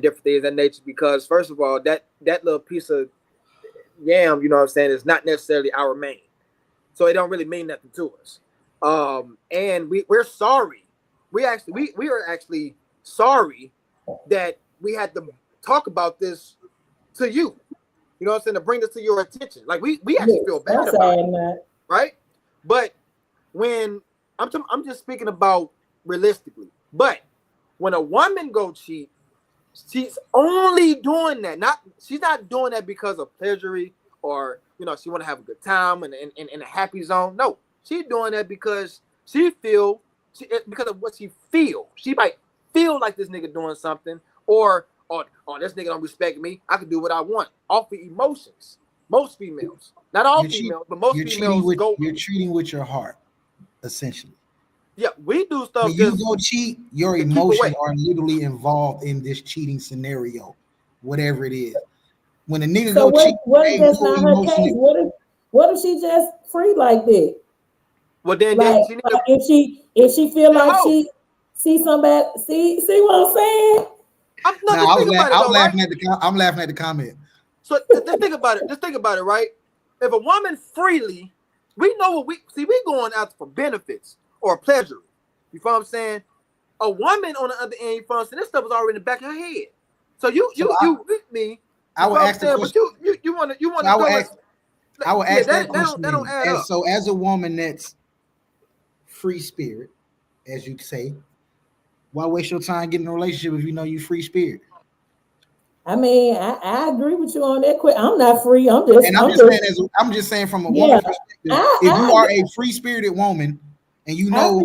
different things of that nature, because first of all, that little piece of yam, you know what I'm saying, is not necessarily our main. So it don't really mean nothing to us. And we're sorry. We are actually sorry that we had to talk about this to you. You know what I'm saying? To bring this to your attention. Like we actually feel bad about it, right? But when I'm just speaking about realistically. But when a woman go cheat, she's only doing that. She's not doing that because of pleasure or she want to have a good time and in a happy zone. No, she's doing that because because of what she feel. She might feel like this nigga doing something, or this nigga don't respect me. I can do what I want off of emotions. Most females, not all females, but most females You're cheating with your heart, essentially. Yeah, we do stuff. When you go cheat, your emotions are literally involved in this cheating scenario, whatever it is. When a nigga go cheat, what if that's not her case? What if she just free like that? Well, then if she feel like she see somebody, see what I'm saying? I'm laughing at the comment. So just think about it. Just think about it, right? If a woman freely, we know what we going out for benefits or pleasure. You feel what I'm saying? A woman on the other end, you feel what I'm saying? This stuff is already in the back of her head. So you with me. I will ask the question. But you want to. I will ask that question. That don't add up. So as a woman that's free spirit, as you say, Why waste your time getting in a relationship if you know you free spirit? I mean, I agree with you on that. I'm not free. I'm just saying from a yeah, woman's perspective. If you are a free spirited woman and you know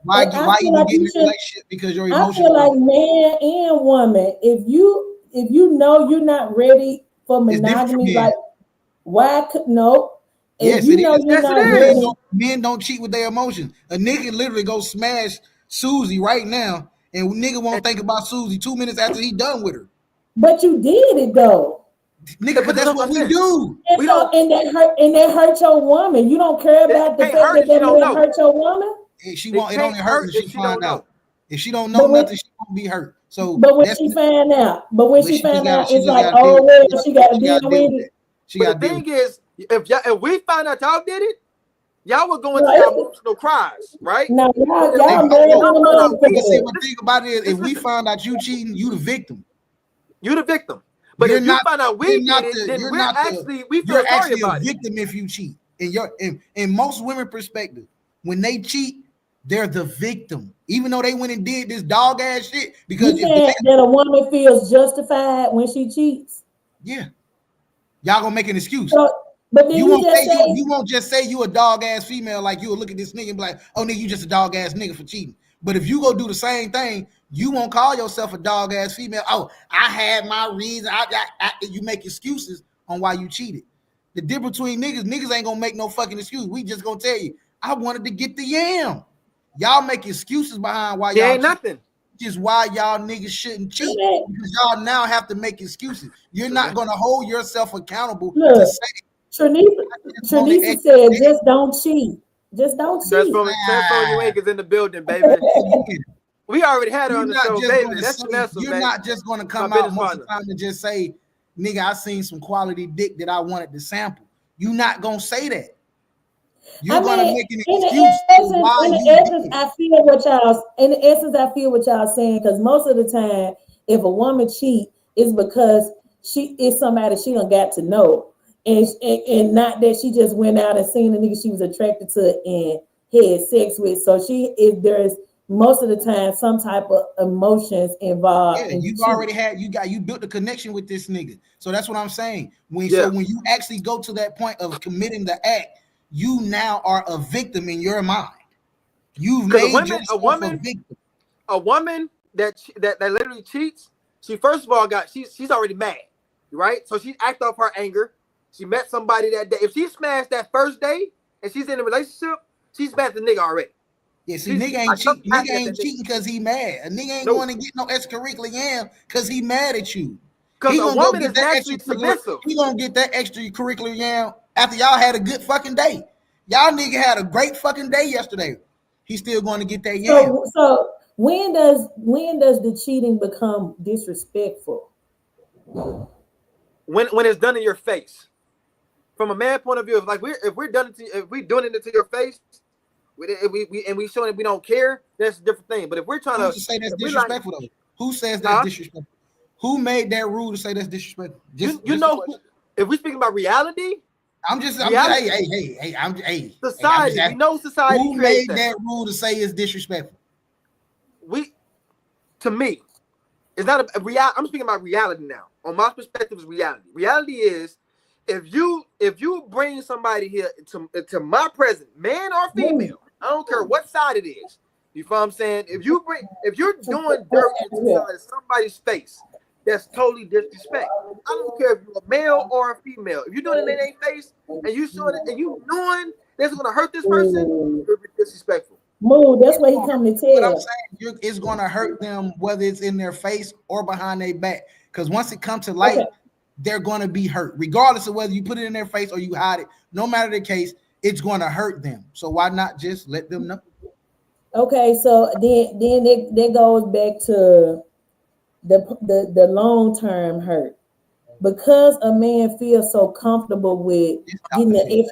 why you like get in a relationship because you're emotional. I feel like man and woman, if you know you're not ready for monogamy, like why could no? Yes, if you know you're not ready. Men don't cheat with their emotions. A nigga literally go smash Susie right now, and nigga won't think about Susie 2 minutes after he done with her. But you did it though. Nigga, but that's what we do. And that hurt your woman. You don't care about the fact that man hurt your woman. She won't. It only hurt if she find out. If she don't know nothing, she won't be hurt. So, but when she find out, it's like, oh well, she got to deal with it. But the thing is, if we find out y'all did it, y'all were going through emotional cries, right? No, y'all see, the thing about it is, if we find out you cheating, you the victim. You the victim. But if you find out we did it, then we feel sorry about it. You're a victim if you cheat. In most women perspective, when they cheat, they're the victim, even though they went and did this dog ass shit. Because that a woman feels justified when she cheats. Yeah, y'all gonna make an excuse. But then you won't just say you a dog ass female, like you will look at this nigga and be like, oh nigga, you just a dog ass nigga for cheating. But if you go do the same thing, you won't call yourself a dog ass female. Oh, I had my reason. You make excuses on why you cheated. The difference between niggas ain't gonna make no fucking excuse. We just gonna tell you, I wanted to get the yam. Y'all make excuses behind why y'all ain't nothing. Just why y'all niggas shouldn't cheat, because y'all now have to make excuses. You're not gonna hold yourself accountable to say. Trinisa said, just don't cheat. Just don't cheat. That's from you ain't is in the building, baby. We already had her on the show, baby. You're not just gonna come out most of the time and just say, nigga, I seen some quality dick that I wanted to sample. You're not gonna say that. You're gonna make an excuse. In the essence, I feel what y'all saying, because most of the time, if a woman cheat, it's because she is somebody she done got to know. And not that she just went out and seen the nigga she was attracted to and had sex with. So there's most of the time some type of emotions involved. Yeah, you built a connection with this nigga. So that's what I'm saying. So when you actually go to that point of committing the act, you now are a victim in your mind. You've made yourself a victim. A woman that literally cheats, she first of all she's already mad, right? So she acted off her anger. She met somebody that day. If she smashed that first day and she's in a relationship, she's mad at the nigga already. Yeah, see, nigga ain't cheating because he mad. A nigga ain't going to get no extracurricular yam because he mad at you. Because a woman is actually submissive. He gonna get that extracurricular yam after y'all had a good fucking day. Y'all nigga had a great fucking day yesterday. He's still going to get that yam. So when does the cheating become disrespectful? When it's done in your face. From a man point of view, if we're doing it to your face, we showing that we don't care, that's a different thing. But if we're trying to say that's disrespectful, though, who says that's disrespectful? Who made that rule to say that's disrespectful? If we're speaking about reality, society. We know society. Who made that rule to say it's disrespectful? To me, it's not a reality. I'm speaking about reality now. On my perspective, is reality. Reality is, if you bring somebody here to my presence, man or female, I don't care what side it is. You feel what I'm saying? If you're doing dirt into somebody's face, that's totally disrespect. I don't care if you're a male or a female. If you're doing it in their face and you showing it and you knowing that's gonna hurt this person, you're disrespectful. Move. That's what he coming to tell. What I'm saying, it's gonna hurt them whether it's in their face or behind their back. Because once it comes to light, they're gonna be hurt, regardless of whether you put it in their face or you hide it. No matter the case, it's gonna hurt them. So why not just let them know? Okay, so then that goes back to the long-term hurt. Because a man feels so comfortable with getting the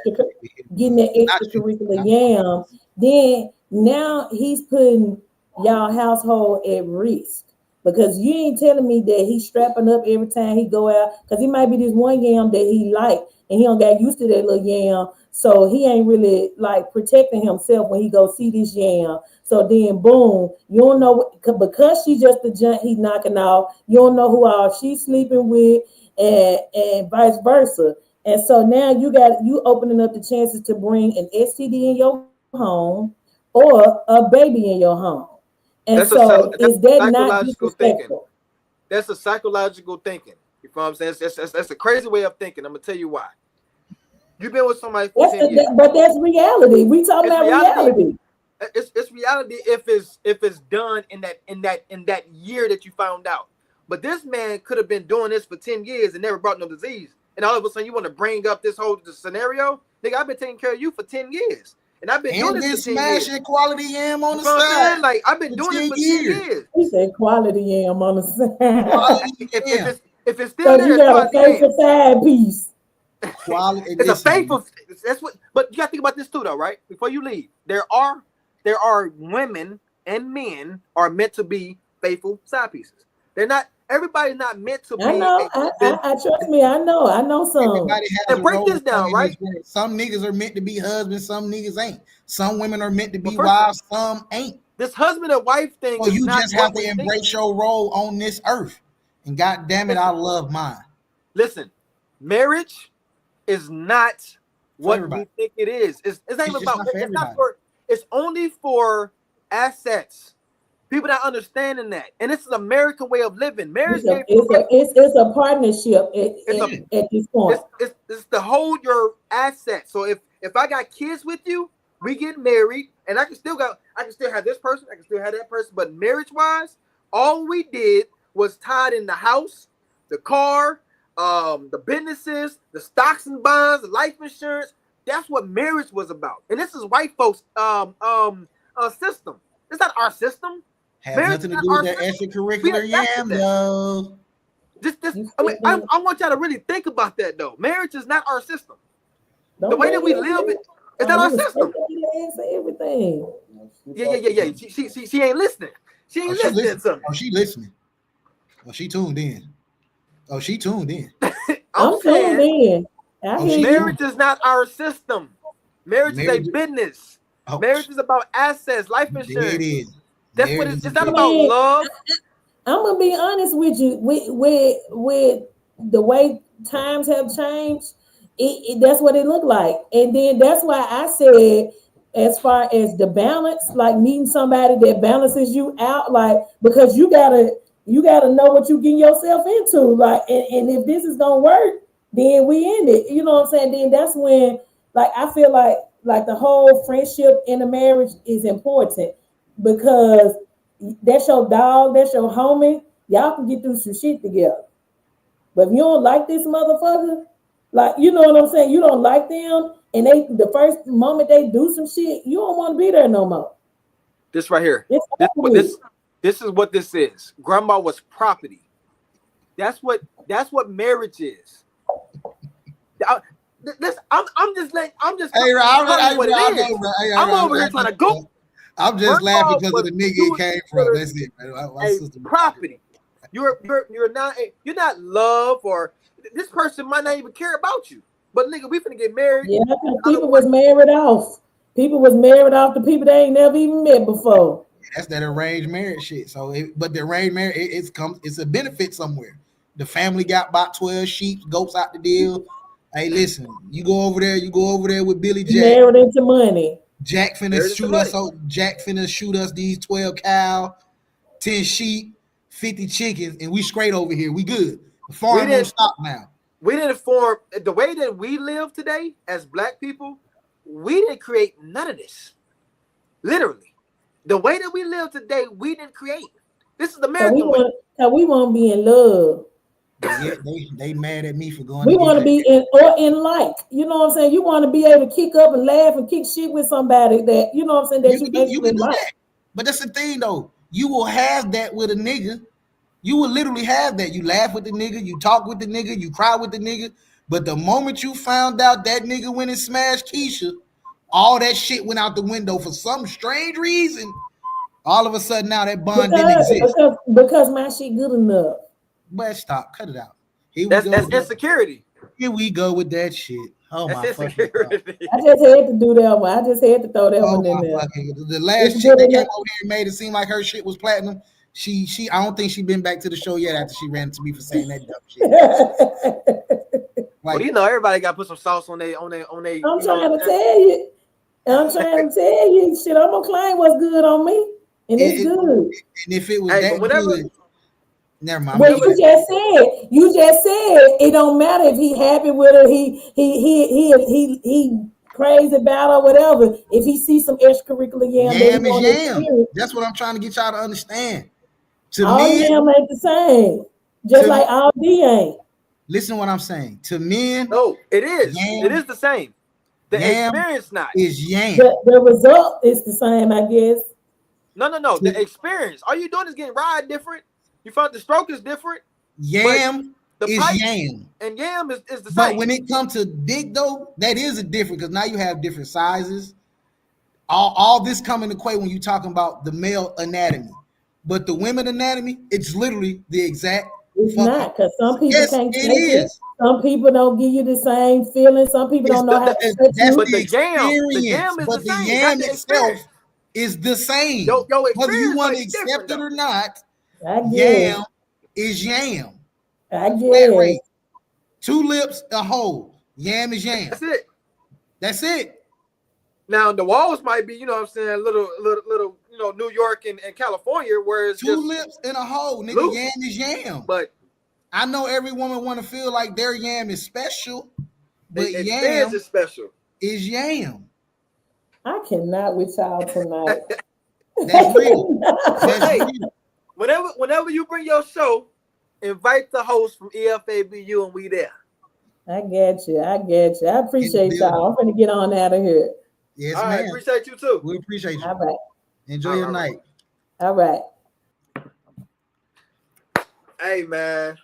extracurricular yam, then now he's putting y'all household at risk. Because you ain't telling me that he's strapping up every time he go out, because he might be this one yam that he like and he don't got used to that little yam. So he ain't really like protecting himself when he go see this yam. So then, boom, you don't know because she just the junk he knocking off. You don't know who all she's sleeping with, and vice versa. And so now you opening up the chances to bring an STD in your home or a baby in your home. And so is that's that not psychological thinking. disrespectful? That's a psychological thinking. You know what I'm saying? That's a crazy way of thinking. I'm gonna tell you why. You've been with somebody for 10 years. But that's reality. We talking about reality. It's reality if it's done in that year that you found out. But this man could have been doing this for 10 years and never brought no disease. And all of a sudden you want to bring up this whole scenario? Nigga, I've been taking care of you for 10 years. And I've been doing this for 10 years. Smashing quality yam on the You know what I'm side. saying? Like I've been doing this for 10 years. He said quality yam on the side. If it's still So there, you got a faithful side piece. Quality. It's a faithful. That's what. But you got to think about this too, though, right? Before you leave, there are women and men are meant to be faithful side pieces. They're not. Everybody's not meant to be. I know. I trust me. I know some. Everybody has and a break role this down, right? Some niggas are meant to be husbands. Some niggas ain't. Some women are meant to be wives. Some ain't. This husband and wife thing. Well, you just have to embrace your role on this earth. And God damn it, I love mine. Listen, marriage is not what we think it is. It's not even about. It's not for. It's only for assets. People not understanding that, and this is an American way of living. Marriage it's a partnership at this point. It's to hold your assets. So if I got kids with you, we get married, and I can still have this person, I can still have that person. But marriage wise, all we did was tied in the house, the car, the businesses, the stocks and bonds, the life insurance. That's what marriage was about. And this is white folks' system. It's not our system. Has nothing to do with that extracurricular yam, though. I want y'all to really think about that, though. Marriage is not our system. The way that we live it is not our system. Everything. Yeah. She ain't listening. She ain't listening to something. Oh, she listening. Oh, she tuned in. I'm tuned in. Marriage is not our system. Marriage is a business. Oh. Marriage is about assets, life insurance. It is. That's what it's not about love. I'm gonna be honest with you. With the way times have changed, that's what it looked like. And then that's why I said, as far as the balance, like meeting somebody that balances you out, like because you gotta know what you getting yourself into. Like, and if this is gonna work, then we end it. You know what I'm saying? Then that's when, like, I feel like the whole friendship in a marriage is important because that's your dog, that's your homie. Y'all can get through some shit together. But if you don't like this motherfucker, like, you know what I'm saying? You don't like them, and the first moment they do some shit, you don't want to be there no more. This right here. This is what this is. Grandma was property. That's what marriage is. I'm just. Hey, I'm over here trying to go. I'm just laughing because of the nigga it came from. That's it, man. Property. You're not love, or this person might not even care about you. But nigga, we finna get married. Yeah, people was married off. People was married off to people they ain't never even met before. That's that arranged marriage shit. So, but the arranged marriage, it's a benefit somewhere. The family got about 12 sheep, goats out the deal. Hey, listen, you go over there with Billy Jack. Married into money. Jack finna shoot us these 12 cow, 10 sheep, 50 chickens, and we straight over here. We good. The farm don't stop now. We didn't form the way that we live today as black people. We didn't create none of this. Literally, the way that we live today, we didn't create. This is the American way. We want to be in love. Yeah, they mad at me for going. We want to be in like, you know what I'm saying? You want to be able to kick up and laugh and kick shit with somebody that, you know what I'm saying, that you can like. That. But that's the thing though. You will have that with a nigga. You will literally have that. You laugh with the nigga, you talk with the nigga, you cry with the nigga. But the moment you found out that nigga went and smashed Keisha, all that shit went out the window for some strange reason. All of a sudden now that bond didn't exist. Because my shit good enough. But stop, cut it out. That's insecurity. Here we go with that shit. Oh That's my fucking God. insecurity. I just had to do that one. I just had to throw that Oh one in my there. fucking the last It's chick that good came enough. over here and made it seem like her shit was platinum. She I don't think she been back to the show yet after she ran to me for saying that dumb shit. Well, Like you know, everybody got to put some sauce on they. I'm You know trying what to I'm saying? tell you. I'm trying to tell you. Shit, I'm gonna claim what's good on me, and it's it, good. and if it was Hey, but that whenever, good, never mind. I'm Well, gonna whenever, you just said it don't matter if he happy with her, he crazy about her, whatever. If he sees some extracurricular yam that he yam is want to yam. experience, That's what I'm trying to get y'all to understand. To all men, yam ain't the same. Just to like all D ain't. listen what I'm saying. To men, no, it is. It yam is the same. The yam experience not. is yam. The result is the same, I guess. No. The To, experience. All you doing is getting ride different. You found the stroke is different, but yam the is pipe yam. and yam is the But same. when it comes to dick though, that is a different because now you have different sizes. All this come into play when you talking about the male anatomy. But the women anatomy, it's literally the exact It's fucking not, because some people yes, can't it take it. is. Some people don't give you the same feeling. Some people It's don't know how to touch that's you. But the the experience, yam is the but the same, not yam the itself experience. is the same. Your Whether you experience want might to be different accept it though. or not, I guess. yam is yam. I Flat guess. rate. 2 lips, a hole. Yam is yam. That's it. That's it. Now the walls might be, you know what I'm saying, little, you know, New York and California where it's 2 just lips and a hole, nigga. loose. Yam is yam. But I know every woman want to feel like their yam is special, but experience yam is special. is yam. I cannot with y'all tonight. That's real. But That's hey, real. whenever you bring your show, invite the host from EFABU and we there. I get you. I get you. I In the appreciate building. y'all. I'm gonna get on out of here. Yes, All right, ma'am. appreciate you too. We appreciate you. All right. Enjoy All your right. night. All right. Hey man.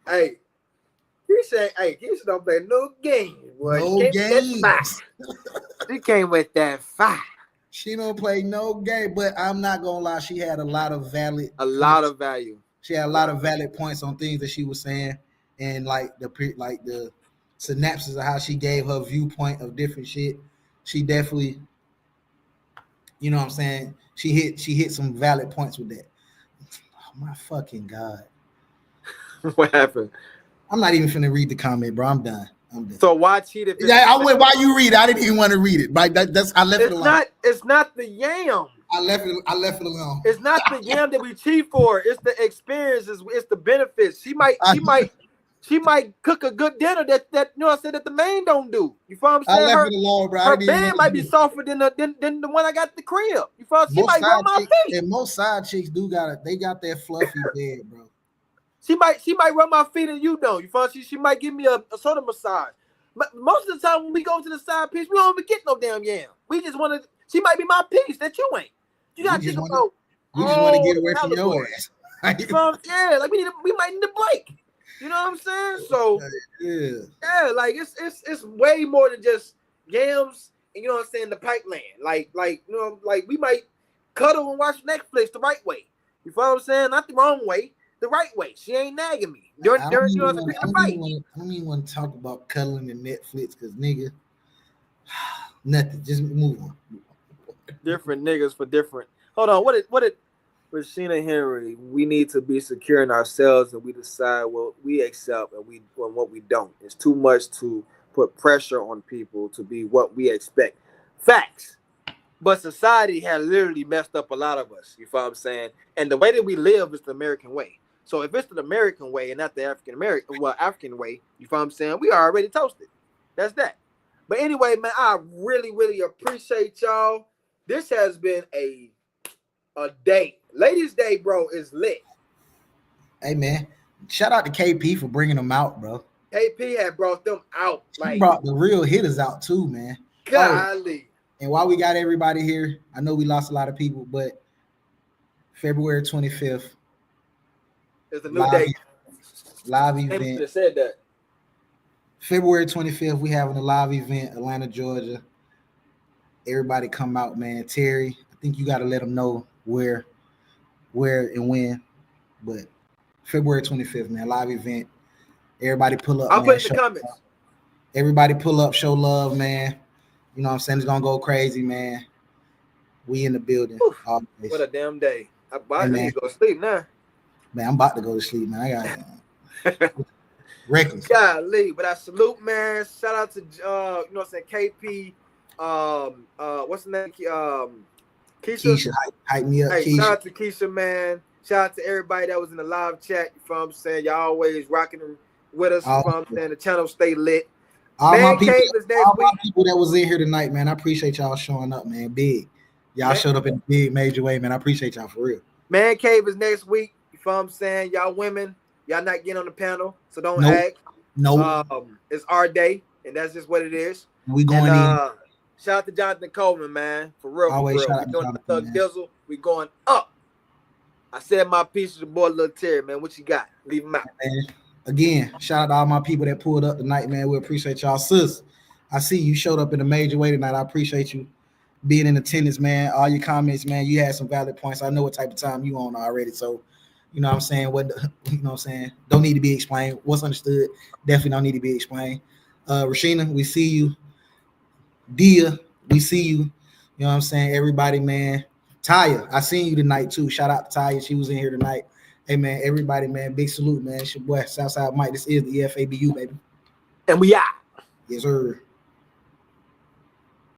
Hey. He said, hey, Keisha don't play no game. Boy. No She came with that games. fire. She came with that fire. She don't play no game, but I'm not gonna lie. She had a lot of valid. Lot of value. She had a lot of valid points on things that she was saying, and like the synapses of how she gave her viewpoint of different shit. She definitely, you know what I'm saying. She hit some valid points with that. Oh my fucking God. What happened? I'm not even finna read the comment, bro. I'm done. So why cheat if Yeah, I went. Why you read it? I didn't even want to read it. Right? That's I left it alone. It's not the yam. I left it alone. It's not the yam that we cheat for. It's the experiences. It's the benefits. She might cook a good dinner that you know what I said that the main don't do. You feel what I'm saying? I left it alone, bro. Her bed might be softer than the one I got at the crib. You feel? She might rub my feet. And most side chicks they got that fluffy bed, bro. She might rub my feet and you don't. You feel? She might give me a soda massage. But most of the time when we go to the side piece, we don't even get no damn yam. We just want to. She might be my piece that you ain't. You gotta think about. We just want to get away from your ass. Yeah, like we might need a break. You know what I'm saying? So yeah, like it's way more than just yams. And you know what I'm saying? The pipeline, like you know, like we might cuddle and watch Netflix the right way. You feel what I'm saying? Not the wrong way, the right way. She ain't nagging me. I don't even want to talk about cuddling and Netflix because nigga, nothing. Just move on. Different niggas for different. Hold on. What did Rashina Henry? We need to be secure in ourselves, and we decide what we accept and what we don't. It's too much to put pressure on people to be what we expect. Facts. But society has literally messed up a lot of us. You feel what I'm saying? And the way that we live is the American way. So if it's the American way and not the African way, you feel what I'm saying? We are already toasted. That's that. But anyway, man, I really, really appreciate y'all. This has been a day. Ladies' Day, bro, is lit. Hey, man. Shout out to KP for bringing them out, bro. KP had brought them out. He brought the real hitters out, too, man. Golly. And while we got everybody here, I know we lost a lot of people, but February 25th. It's a new date. Live event. Should have said that. February 25th, we having a live event, Atlanta, Georgia. Everybody come out, man. Terry, I think you got to let them know where and when. But February 25th, man, live event. Everybody pull up. I'll put in the comments. Everybody pull up, show love, man. You know what I'm saying? It's gonna go crazy, man. We in the building. What a damn day. I Hey, need to go to sleep now. Man, I'm about to go to sleep, man. I got reckless. Golly, but I salute, man. Shout out to you know what I'm saying, KP. What's the name? Keisha. Hype me up, Hey, Keisha. shout out to Keisha, man. Shout out to everybody that was in the live chat. You know what I'm saying? Y'all always rocking with us. You know what I'm saying? The channel stay lit. All Man my people, Cave is next week. People that was in here tonight, man. I appreciate y'all showing up, man. Big. Y'all showed up in a big major way, man. I appreciate y'all for real. Man Cave is next week. You know what I'm saying? Y'all women, y'all not getting on the panel, so don't act. It's our day, and that's just what it is. We going in. Shout out to Jonathan Coleman, man. For real, Always for real. shout out to Jonathan, Jonathan, Dizzle. We going up. I said my piece to the boy Lil Terry, man. What you got? Leave him out. Man. Again, shout out to all my people that pulled up tonight, man. We appreciate y'all. Sis, I see you showed up in a major way tonight. I appreciate you being in attendance, man. All your comments, man. You had some valid points. I know what type of time you on already. So, you know what I'm saying? You know what I'm saying? Don't need to be explained. What's understood definitely don't need to be explained. Rashina, we see you. Dia, we see you. You know what I'm saying? Everybody, man. Taya, I seen you tonight too. Shout out to Taya. She was in here tonight. Hey, man, everybody, man, big salute, man. It's your boy, Southside Mike. This is the EFABU, baby. And we out. Yes, sir.